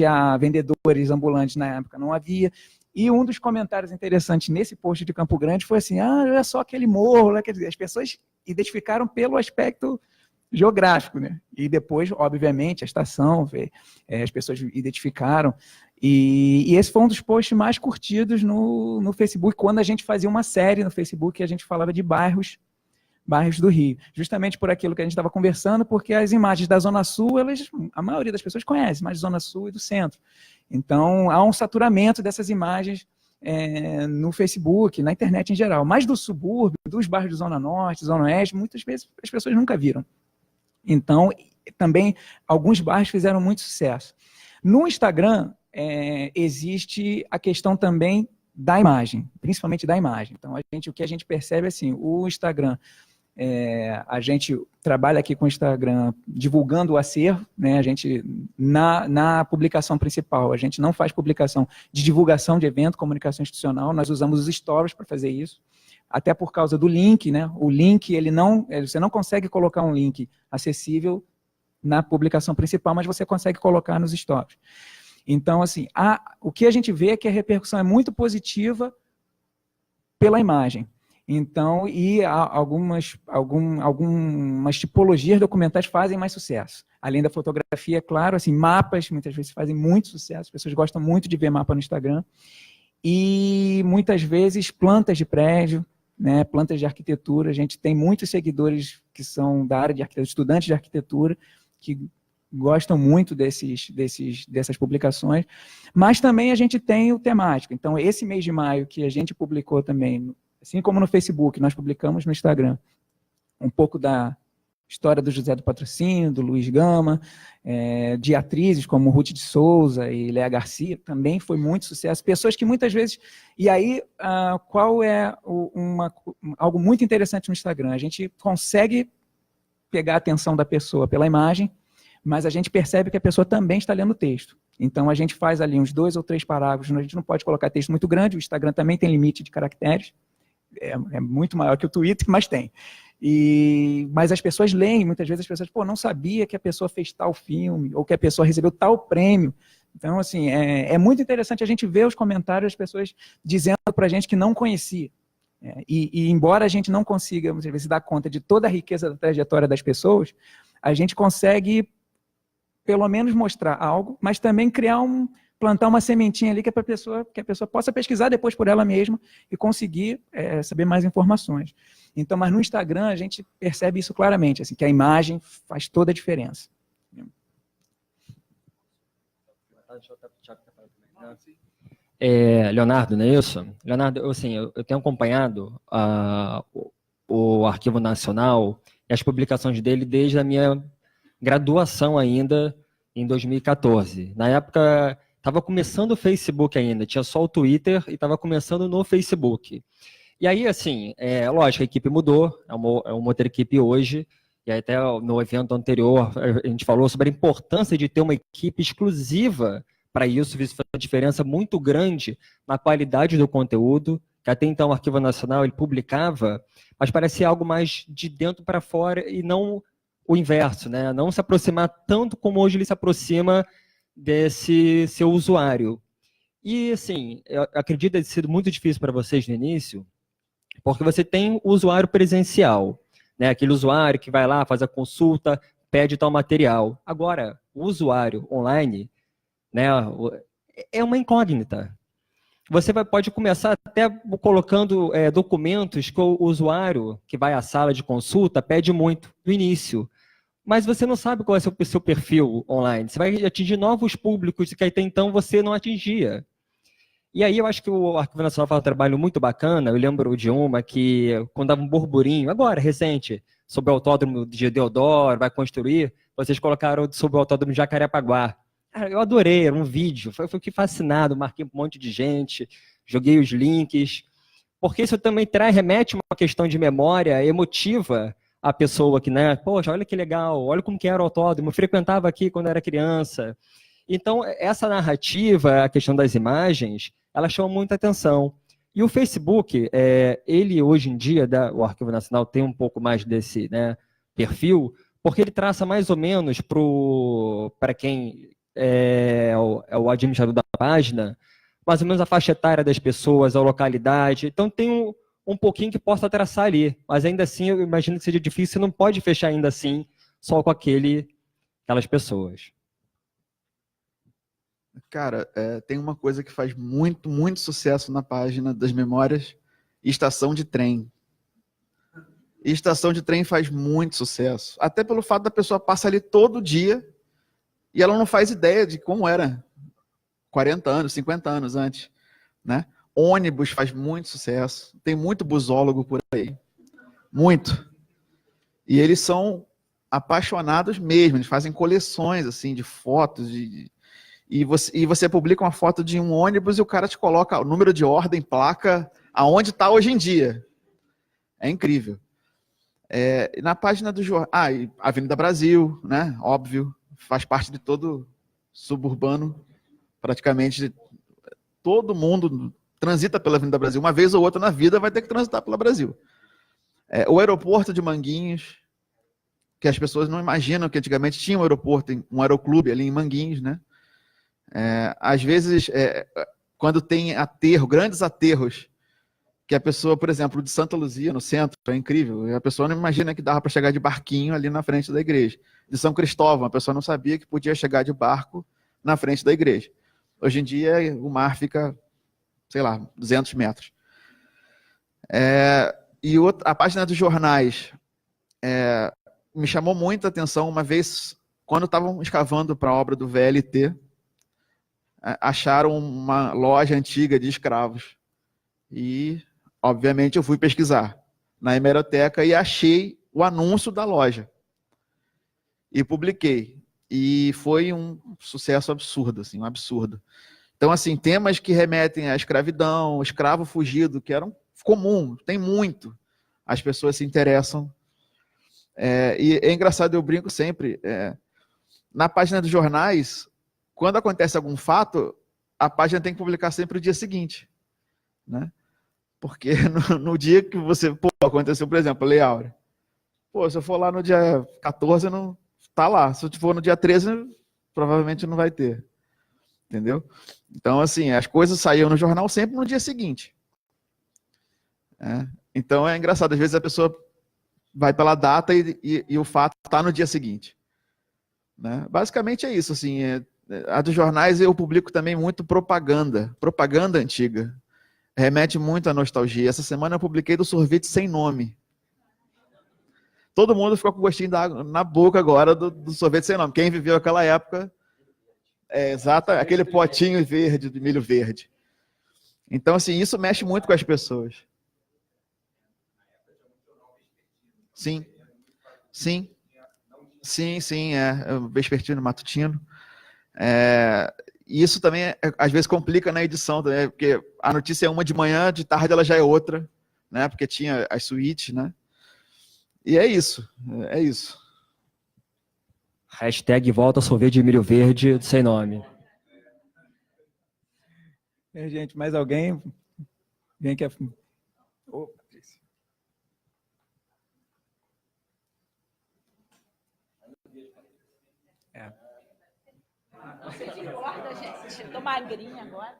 há vendedores ambulantes na época não havia. E um dos comentários interessantes nesse post de Campo Grande foi assim, olha só aquele morro, né? Quer dizer, as pessoas identificaram pelo aspecto geográfico, né? E depois, obviamente, a estação, as pessoas identificaram. E esse foi um dos posts mais curtidos no Facebook, quando a gente fazia uma série no Facebook, a gente falava de bairros do Rio. Justamente por aquilo que a gente estava conversando, porque as imagens da Zona Sul, a maioria das pessoas conhece, mas Zona Sul e do centro. Então, há um saturamento dessas imagens no Facebook, na internet em geral. Mas do subúrbio, dos bairros de Zona Norte, Zona Oeste, muitas vezes as pessoas nunca viram. Então, também, alguns bairros fizeram muito sucesso. No Instagram, existe a questão também da imagem, principalmente da imagem. Então, o que a gente percebe é assim, o Instagram, a gente trabalha aqui com o Instagram divulgando o acervo, né? A gente, na publicação principal, a gente não faz publicação de divulgação de evento, comunicação institucional, nós usamos os stories para fazer isso, até por causa do link, né? O link, você não consegue colocar um link acessível na publicação principal, mas você consegue colocar nos stories. Então, assim, o que a gente vê é que a repercussão é muito positiva pela imagem. Então, e algumas tipologias documentais fazem mais sucesso. Além da fotografia, claro, assim, mapas muitas vezes fazem muito sucesso, as pessoas gostam muito de ver mapa no Instagram. E muitas vezes plantas de prédio, né, plantas de arquitetura. A gente tem muitos seguidores que são da área de arquitetura, estudantes de arquitetura, que gostam muito dessas publicações, mas também a gente tem o temático. Então, esse mês de maio que a gente publicou também, assim como no Facebook, nós publicamos no Instagram um pouco da história do José do Patrocínio, do Luiz Gama, de atrizes como Ruth de Souza e Léa Garcia, também foi muito sucesso. Pessoas que muitas vezes... E aí, qual é algo muito interessante no Instagram? A gente consegue pegar a atenção da pessoa pela imagem, mas a gente percebe que a pessoa também está lendo o texto. Então, a gente faz ali uns 2 ou 3 parágrafos, a gente não pode colocar texto muito grande, o Instagram também tem limite de caracteres, é muito maior que o Twitter, mas tem. Mas as pessoas leem, muitas vezes as pessoas, não sabia que a pessoa fez tal filme, ou que a pessoa recebeu tal prêmio. Então, assim, é muito interessante a gente ver os comentários das pessoas dizendo para a gente que não conhecia. E embora a gente não consiga, muitas vezes, dar conta de toda a riqueza da trajetória das pessoas, a gente consegue, pelo menos, mostrar algo, mas também plantar uma sementinha ali que a pessoa possa pesquisar depois por ela mesma e conseguir saber mais informações. Então, mas no Instagram a gente percebe isso claramente, assim, que a imagem faz toda a diferença. Leonardo, não é isso? Leonardo, eu tenho acompanhado o Arquivo Nacional e as publicações dele desde a minha graduação ainda, em 2014. Na época, estava começando o Facebook ainda, tinha só o Twitter e estava começando no Facebook. E aí, assim, lógico, a equipe mudou, é uma outra equipe hoje, e até no evento anterior a gente falou sobre a importância de ter uma equipe exclusiva para isso faz uma diferença muito grande na qualidade do conteúdo, que até então o Arquivo Nacional ele publicava, mas parecia algo mais de dentro para fora e não o inverso, né? Não se aproximar tanto como hoje ele se aproxima desse seu usuário. E, assim, eu acredito que tenha sido muito difícil para vocês no início, porque você tem o usuário presencial, né? Aquele usuário que vai lá, faz a consulta, pede tal material. Agora, o usuário online, né, é uma incógnita. Você pode começar até colocando documentos que o usuário que vai à sala de consulta pede muito no início, mas você não sabe qual é o seu perfil online. Você vai atingir novos públicos que até então você não atingia. E aí eu acho que o Arquivo Nacional faz um trabalho muito bacana. Eu lembro de uma que, quando dava um burburinho, agora, recente, sobre o autódromo de Deodoro, vai construir, vocês colocaram sobre o autódromo de Jacarepaguá. Eu adorei, era um vídeo, fiquei fascinado, marquei um monte de gente, joguei os links, porque isso também remete a uma questão de memória emotiva à pessoa que, né, poxa, olha que legal, olha como que era o autódromo, eu frequentava aqui quando era criança. Então, essa narrativa, a questão das imagens, ela chama muita atenção. E o Facebook, ele hoje em dia, o Arquivo Nacional tem um pouco mais desse, né, perfil, porque ele traça mais ou menos para quem o administrador da página, mais ou menos a faixa etária das pessoas, a localidade. Então tem um pouquinho que possa traçar ali, mas ainda assim eu imagino que seja difícil, você não pode fechar ainda assim só com aquelas pessoas. Cara, tem uma coisa que faz muito, muito sucesso na página das memórias, estação de trem. E estação de trem faz muito sucesso, até pelo fato da pessoa passar ali todo dia e ela não faz ideia de como era 40 anos, 50 anos antes, né? Ônibus faz muito sucesso, tem muito busólogo por aí, muito. E eles são apaixonados mesmo, eles fazem coleções assim de fotos, e você publica uma foto de um ônibus e o cara te coloca o número de ordem, placa, aonde está hoje em dia. É incrível. Na página do jornal, Avenida Brasil, né? Óbvio, faz parte de todo suburbano, praticamente todo mundo transita pela Avenida Brasil. Uma vez ou outra na vida vai ter que transitar pela Brasil. O aeroporto de Manguinhos, que as pessoas não imaginam que antigamente tinha um aeroporto, um aeroclube ali em Manguinhos, né? Às vezes, quando tem grandes aterros, que a pessoa, por exemplo, de Santa Luzia, no centro, é incrível, e a pessoa não imagina que dava para chegar de barquinho ali na frente da igreja. De São Cristóvão, a pessoa não sabia que podia chegar de barco na frente da igreja. Hoje em dia, o mar fica, sei lá, 200 metros. E a página dos jornais me chamou muita atenção uma vez, quando estavam escavando para a obra do VLT, acharam uma loja antiga de escravos. E, obviamente, eu fui pesquisar na hemeroteca e achei o anúncio da loja. E publiquei. E foi um sucesso absurdo, assim, um absurdo. Então, assim, temas que remetem à escravidão, escravo fugido, que eram comum, tem muito. As pessoas se interessam. E é engraçado, eu brinco sempre, na página dos jornais, quando acontece algum fato, a página tem que publicar sempre o dia seguinte, né? Porque no dia que você, aconteceu, por exemplo, Lei Áurea. Se eu for lá no dia 14, não tá lá. Se eu for no dia 13, provavelmente não vai ter. Entendeu? Então, assim, as coisas saíam no jornal sempre no dia seguinte. Então, é engraçado. Às vezes a pessoa vai pela data e o fato está no dia seguinte. Né? Basicamente é isso. Assim, a dos jornais eu publico também muito propaganda. Propaganda antiga. Remete muito à nostalgia. Essa semana eu publiquei do sorvete sem nome. Todo mundo ficou com gostinho na boca agora do sorvete sem nome. Quem viveu aquela época, exato, aquele potinho verde, de milho verde. Então, assim, isso mexe muito com as pessoas. Sim. O vespertino matutino. E isso também, às vezes, complica na edição, também, porque a notícia é uma de manhã, de tarde ela já é outra, né? Porque tinha as suítes, né? E é isso. Hashtag volta sorvete de milho verde sem nome. Gente, mais alguém? Alguém quer... Patrícia. Você engorda, gente. Estou magrinha agora.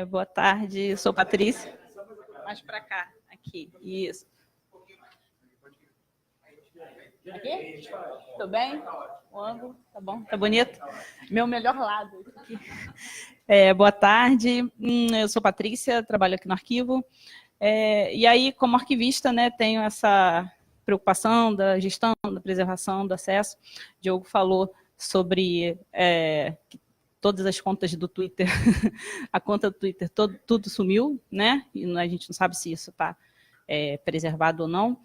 Boa tarde, sou Patrícia. Mais para cá, aqui. Isso. Aqui? Tudo bem? O ângulo, tá bom? Tá bonito? Meu melhor lado aqui. Boa tarde, eu sou Patrícia, trabalho aqui no arquivo. E aí, como arquivista, né, tenho essa preocupação da gestão, da preservação, do acesso. O Diogo falou sobre todas as contas do Twitter, a conta do Twitter, tudo sumiu, né? E a gente não sabe se isso está preservado ou não.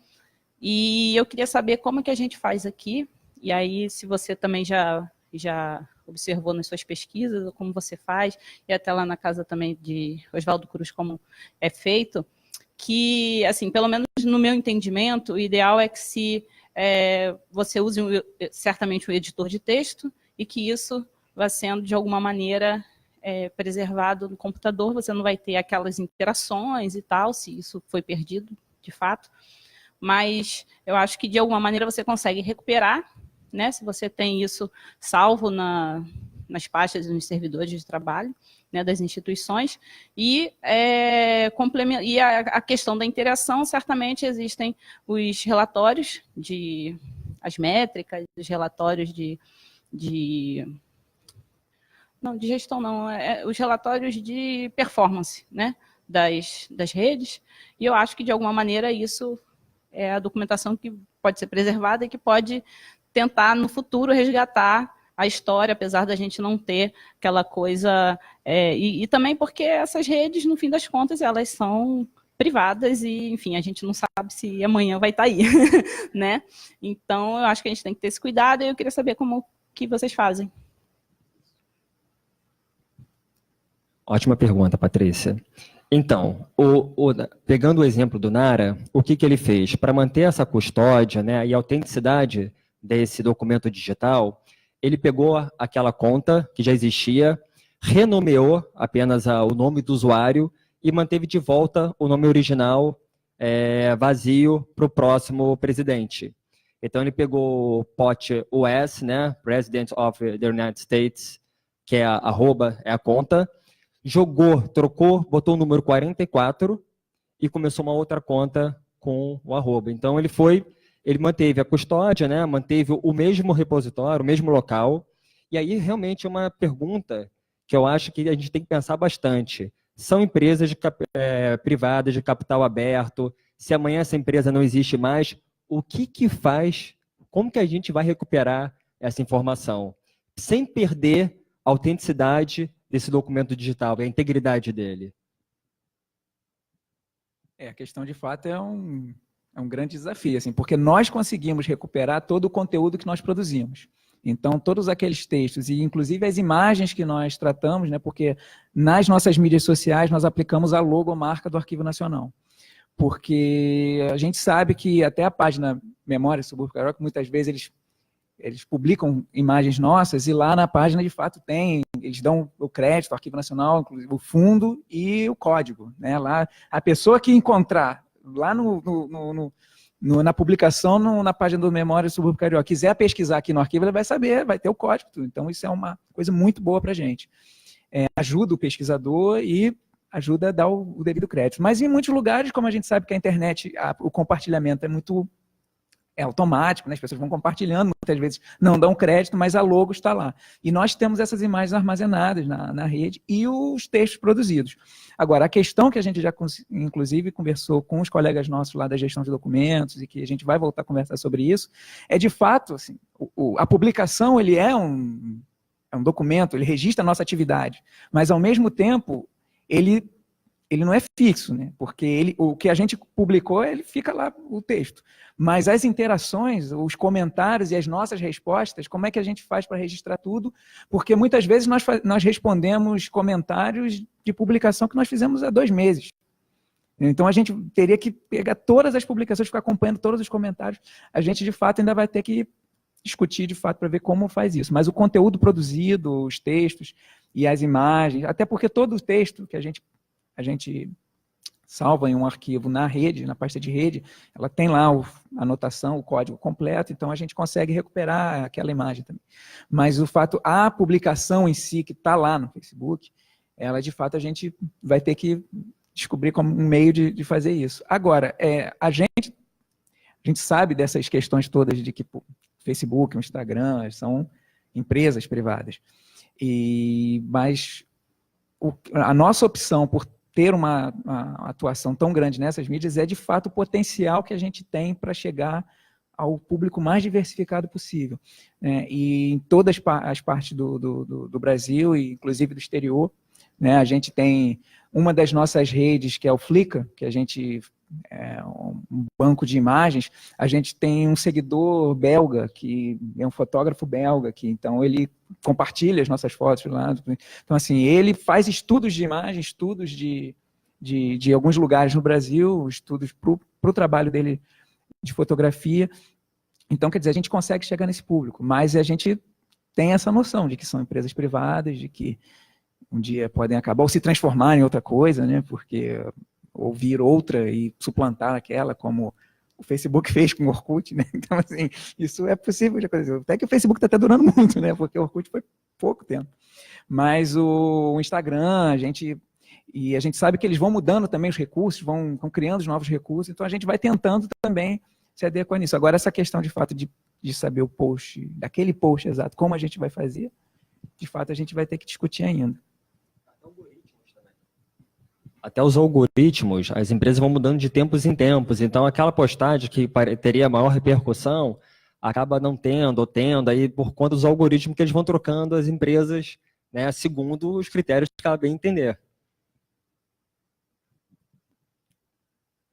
E eu queria saber como que a gente faz aqui, e aí se você também já observou nas suas pesquisas, como você faz, e até lá na casa também de Oswaldo Cruz, como é feito, que, assim, pelo menos no meu entendimento, o ideal é que você use certamente um editor de texto, e que isso vá sendo, de alguma maneira, preservado no computador, você não vai ter aquelas interações e tal, se isso foi perdido, de fato. Mas eu acho que, de alguma maneira, você consegue recuperar, né, se você tem isso salvo nas pastas nos servidores de trabalho, né, das instituições. E a questão da interação, certamente existem os relatórios, as métricas, os relatórios não, de gestão não, os relatórios de performance, né, das redes, e eu acho que, de alguma maneira, isso é a documentação que pode ser preservada e que pode tentar, no futuro, resgatar a história, apesar da gente não ter aquela coisa... E também porque essas redes, no fim das contas, elas são privadas e, enfim, a gente não sabe se amanhã vai estar aí, né? Então, eu acho que a gente tem que ter esse cuidado e eu queria saber como que vocês fazem. Ótima pergunta, Patrícia. Então, pegando o exemplo do Nara, o que ele fez? Para manter essa custódia, né, e autenticidade desse documento digital, ele pegou aquela conta que já existia, renomeou apenas o nome do usuário e manteve de volta o nome original vazio para o próximo presidente. Então, ele pegou o POT US, né, President of the United States, que é a conta, trocou, botou o número 44 e começou uma outra conta com o arroba. Então, ele manteve a custódia, né, manteve o mesmo repositório, o mesmo local. E aí, realmente, é uma pergunta que eu acho que a gente tem que pensar bastante. São empresas privadas de capital aberto. Se amanhã essa empresa não existe mais, o que faz? Como que a gente vai recuperar essa informação? Sem perder a autenticidade desse documento digital, a integridade dele? A questão, de fato, é um é um grande desafio, assim, porque nós conseguimos recuperar todo o conteúdo que nós produzimos. Então, todos aqueles textos, e inclusive as imagens que nós tratamos, né, porque nas nossas mídias sociais nós aplicamos a logomarca do Arquivo Nacional. Porque a gente sabe que até a página Memória Subúrbio Carioca, muitas vezes eles publicam imagens nossas e lá na página, de fato, eles dão o crédito, o Arquivo Nacional, inclusive o fundo e o código. Né? Lá, a pessoa que encontrar lá na publicação, na página do Memória Subúrbio Carioca, quiser pesquisar aqui no arquivo, ele vai saber, vai ter o código. Então, isso é uma coisa muito boa para a gente. Ajuda o pesquisador e ajuda a dar o devido crédito. Mas em muitos lugares, como a gente sabe que a internet, o compartilhamento é automático, né? As pessoas vão compartilhando, muitas vezes não dão crédito, mas a logo está lá. E nós temos essas imagens armazenadas na rede e os textos produzidos. Agora, a questão que a gente já, inclusive, conversou com os colegas nossos lá da gestão de documentos e que a gente vai voltar a conversar sobre isso, é de fato, assim, a publicação ele é um documento, ele registra a nossa atividade, mas ao mesmo tempo, ele não é fixo, né? Porque o que a gente publicou, ele fica lá, o texto. Mas as interações, os comentários e as nossas respostas, como é que a gente faz para registrar tudo? Porque muitas vezes nós respondemos comentários de publicação que nós fizemos há 2 meses. Então a gente teria que pegar todas as publicações, ficar acompanhando todos os comentários. A gente, de fato, ainda vai ter que discutir, de fato, para ver como faz isso. Mas o conteúdo produzido, os textos e as imagens, até porque todo o texto que a gente salva em um arquivo na rede, na pasta de rede, ela tem lá a anotação, o código completo, então a gente consegue recuperar aquela imagem também. Mas o fato, a publicação em si, que está lá no Facebook, ela de fato a gente vai ter que descobrir como um meio de fazer isso. Agora, a gente sabe dessas questões todas de que Facebook, Instagram, são empresas privadas. Mas a nossa opção por ter uma atuação tão grande nessas mídias é, de fato, o potencial que a gente tem para chegar ao público mais diversificado possível. E em todas as partes do Brasil, e inclusive do exterior, né, a gente tem uma das nossas redes, que é o Flickr, que a gente um banco de imagens, a gente tem um seguidor belga, que é um fotógrafo belga, que então ele compartilha as nossas fotos lá. Então, assim, ele faz estudos de imagens, estudos de alguns lugares no Brasil, estudos para o trabalho dele de fotografia. Então, quer dizer, a gente consegue chegar nesse público, mas a gente tem essa noção de que são empresas privadas, de que um dia podem acabar ou se transformar em outra coisa, né? Porque ou vir outra e suplantar aquela, como o Facebook fez com o Orkut, né? Então, assim, isso é possível de acontecer. Até que o Facebook está até durando muito, né? Porque o Orkut foi pouco tempo. Mas o Instagram, a gente sabe que eles vão mudando também os recursos, vão criando os novos recursos, então a gente vai tentando também se adequar nisso. Agora, essa questão, de fato, de saber o post, daquele post exato, como a gente vai fazer, de fato, a gente vai ter que discutir ainda. Até os algoritmos, as empresas vão mudando de tempos em tempos, então aquela postagem que teria maior repercussão acaba não tendo, ou tendo, aí por conta dos algoritmos que eles vão trocando as empresas, né, segundo os critérios que ela bem entender.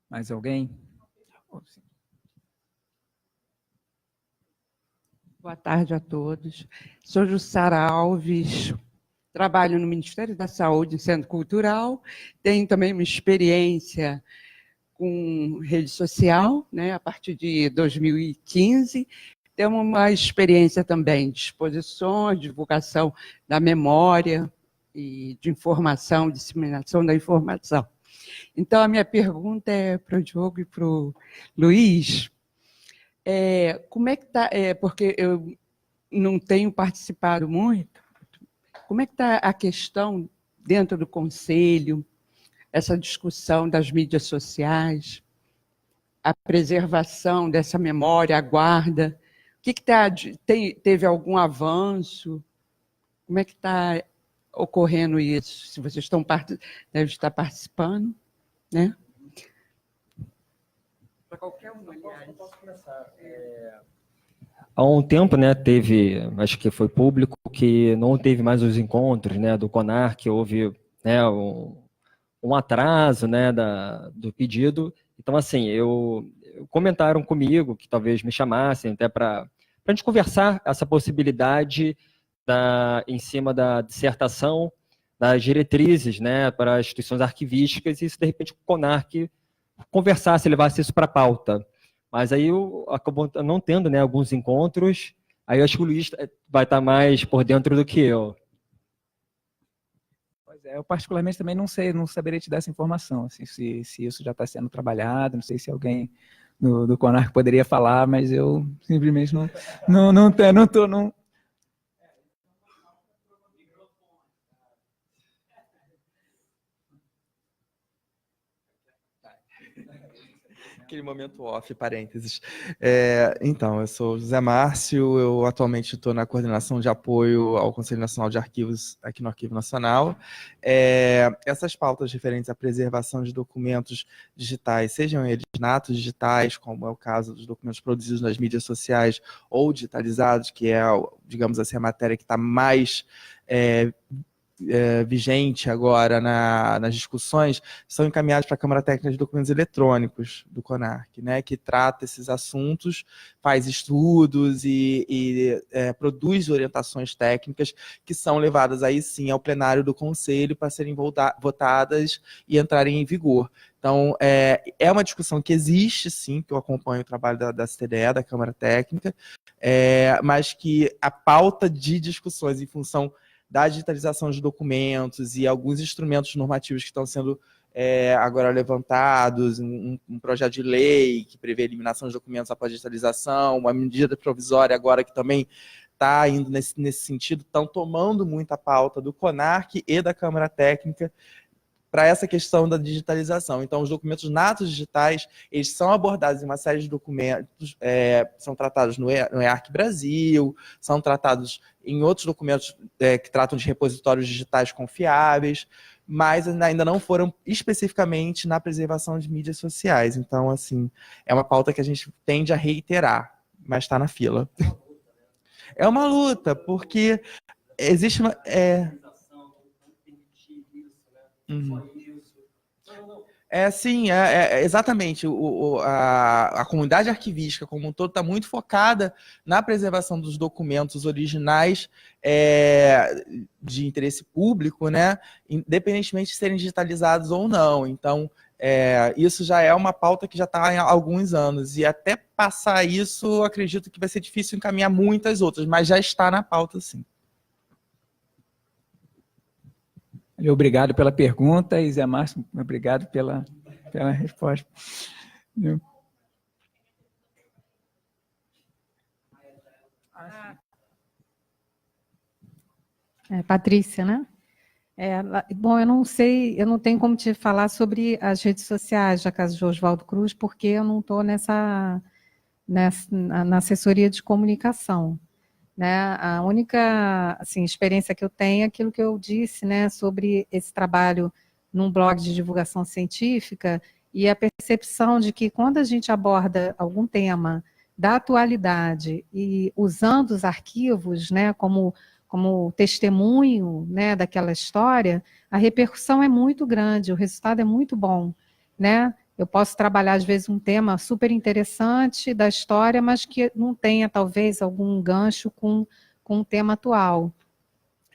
Mais alguém? Boa tarde a todos. Sou Jussara Alves, trabalho no Ministério da Saúde, em Centro Cultural, tenho também uma experiência com rede social, né, a partir de 2015. Temos uma experiência também de exposições, divulgação da memória e de informação, disseminação da informação. Então, a minha pergunta é para o Diogo e para o Luiz. Como é que está, porque eu não tenho participado muito, como é que está a questão dentro do Conselho, essa discussão das mídias sociais, a preservação dessa memória, a guarda? O que está, teve algum avanço? Como é que está ocorrendo isso? Se vocês devem estar participando, né? Para qualquer um, aliás. Eu posso começar. Há um tempo, né, teve, acho que foi público, que não teve mais os encontros, né, do CONAR, que houve, né, um atraso, né, do pedido. Então, assim, eu comentaram comigo que talvez me chamassem até para a gente conversar essa possibilidade em cima da dissertação, das diretrizes, né, para as instituições arquivísticas, e se de repente o CONARC conversasse, levasse isso para a pauta. Mas aí eu acabo não tendo, né, alguns encontros, aí eu acho que o Luiz vai estar mais por dentro do que eu. Pois é, eu particularmente também não sei, não saberia te dar essa informação, assim, se isso já está sendo trabalhado, não sei se alguém do CONARC poderia falar, mas eu simplesmente não estou. Aquele momento off, parênteses. Então, eu sou José Márcio, eu atualmente estou na coordenação de apoio ao Conselho Nacional de Arquivos aqui no Arquivo Nacional. Essas pautas referentes à preservação de documentos digitais, sejam eles natos digitais, como é o caso dos documentos produzidos nas mídias sociais ou digitalizados, que é, digamos assim, a matéria que está mais vigente agora nas discussões, são encaminhados para a Câmara Técnica de Documentos Eletrônicos do CONARC, né, que trata esses assuntos, faz estudos e produz orientações técnicas que são levadas aí sim ao plenário do Conselho para serem votadas e entrarem em vigor. Então, é uma discussão que existe, sim, que eu acompanho o trabalho da CTDE, da Câmara Técnica, mas que a pauta de discussões em função da digitalização de documentos e alguns instrumentos normativos que estão sendo agora levantados, um projeto de lei que prevê a eliminação de documentos após digitalização, uma medida provisória agora que também está indo nesse sentido, estão tomando muita pauta do CONARC e da Câmara Técnica para essa questão da digitalização. Então, os documentos natos digitais, eles são abordados em uma série de documentos, são tratados no EARC Brasil, são tratados em outros documentos que tratam de repositórios digitais confiáveis, mas ainda não foram especificamente na preservação de mídias sociais. Então, assim, é uma pauta que a gente tende a reiterar, mas está na fila. É uma luta, porque existe uma... Sim, exatamente. A comunidade arquivística como um todo está muito focada na preservação dos documentos originais de interesse público, né, independentemente de serem digitalizados ou não. Então, isso já é uma pauta que já está há alguns anos. E até passar isso, acredito que vai ser difícil encaminhar muitas outras, mas já está na pauta, sim. Obrigado pela pergunta, e Zé Márcio, obrigado pela resposta. Patrícia, né? Bom, eu não sei, eu não tenho como te falar sobre as redes sociais da Casa de Oswaldo Cruz, porque eu não estou na assessoria de comunicação. Né? A única assim, experiência que eu tenho é aquilo que eu disse, né, sobre esse trabalho num blog de divulgação científica e a percepção de que quando a gente aborda algum tema da atualidade e usando os arquivos, né, como testemunho, né, daquela história, a repercussão é muito grande, o resultado é muito bom, né? Eu posso trabalhar, às vezes, um tema super interessante da história, mas que não tenha, talvez, algum gancho com o tema atual.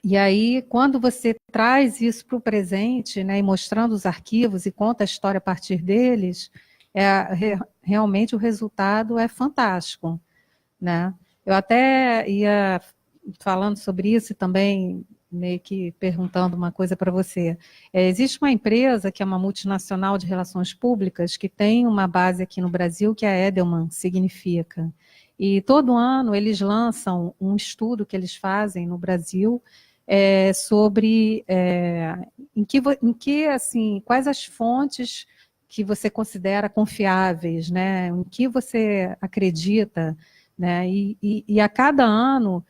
E aí, quando você traz isso para o presente, né, e mostrando os arquivos e conta a história a partir deles, realmente o resultado é fantástico. Né? Eu até ia falando sobre isso e também meio que perguntando uma coisa para você. Existe uma empresa que é uma multinacional de relações públicas que tem uma base aqui no Brasil, que é a Edelman Significa. E todo ano eles lançam um estudo que eles fazem no Brasil sobre assim, quais as fontes que você considera confiáveis, né? Em que você acredita, né? E a cada ano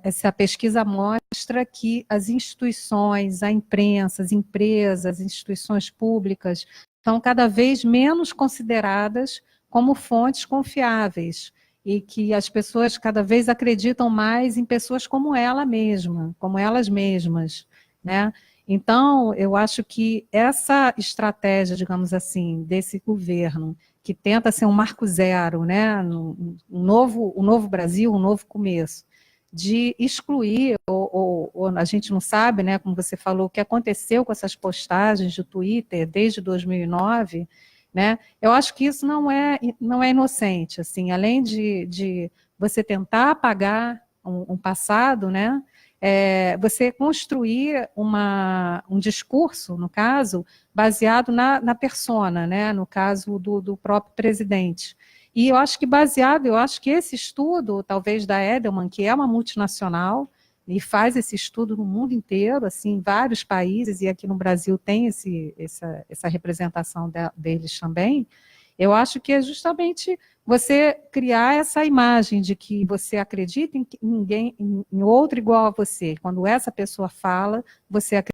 essa pesquisa mostra que as instituições, a imprensa, as empresas, as instituições públicas estão cada vez menos consideradas como fontes confiáveis e que as pessoas cada vez acreditam mais em pessoas como ela mesma, como elas mesmas, né? Então, eu acho que essa estratégia, digamos assim, desse governo, que tenta ser um marco zero, né, um novo Brasil, um novo começo, de excluir, ou a gente não sabe, né, como você falou, o que aconteceu com essas postagens do Twitter desde 2009, né, eu acho que isso não é inocente, assim, além de você tentar apagar um passado, né, você construir um discurso, no caso, baseado na persona, né, no caso do próprio presidente. E eu acho que esse estudo, talvez da Edelman, que é uma multinacional, e faz esse estudo no mundo inteiro, assim, em vários países, e aqui no Brasil tem essa representação deles também, eu acho que é justamente você criar essa imagem de que você acredita em outro igual a você. Quando essa pessoa fala, você acredita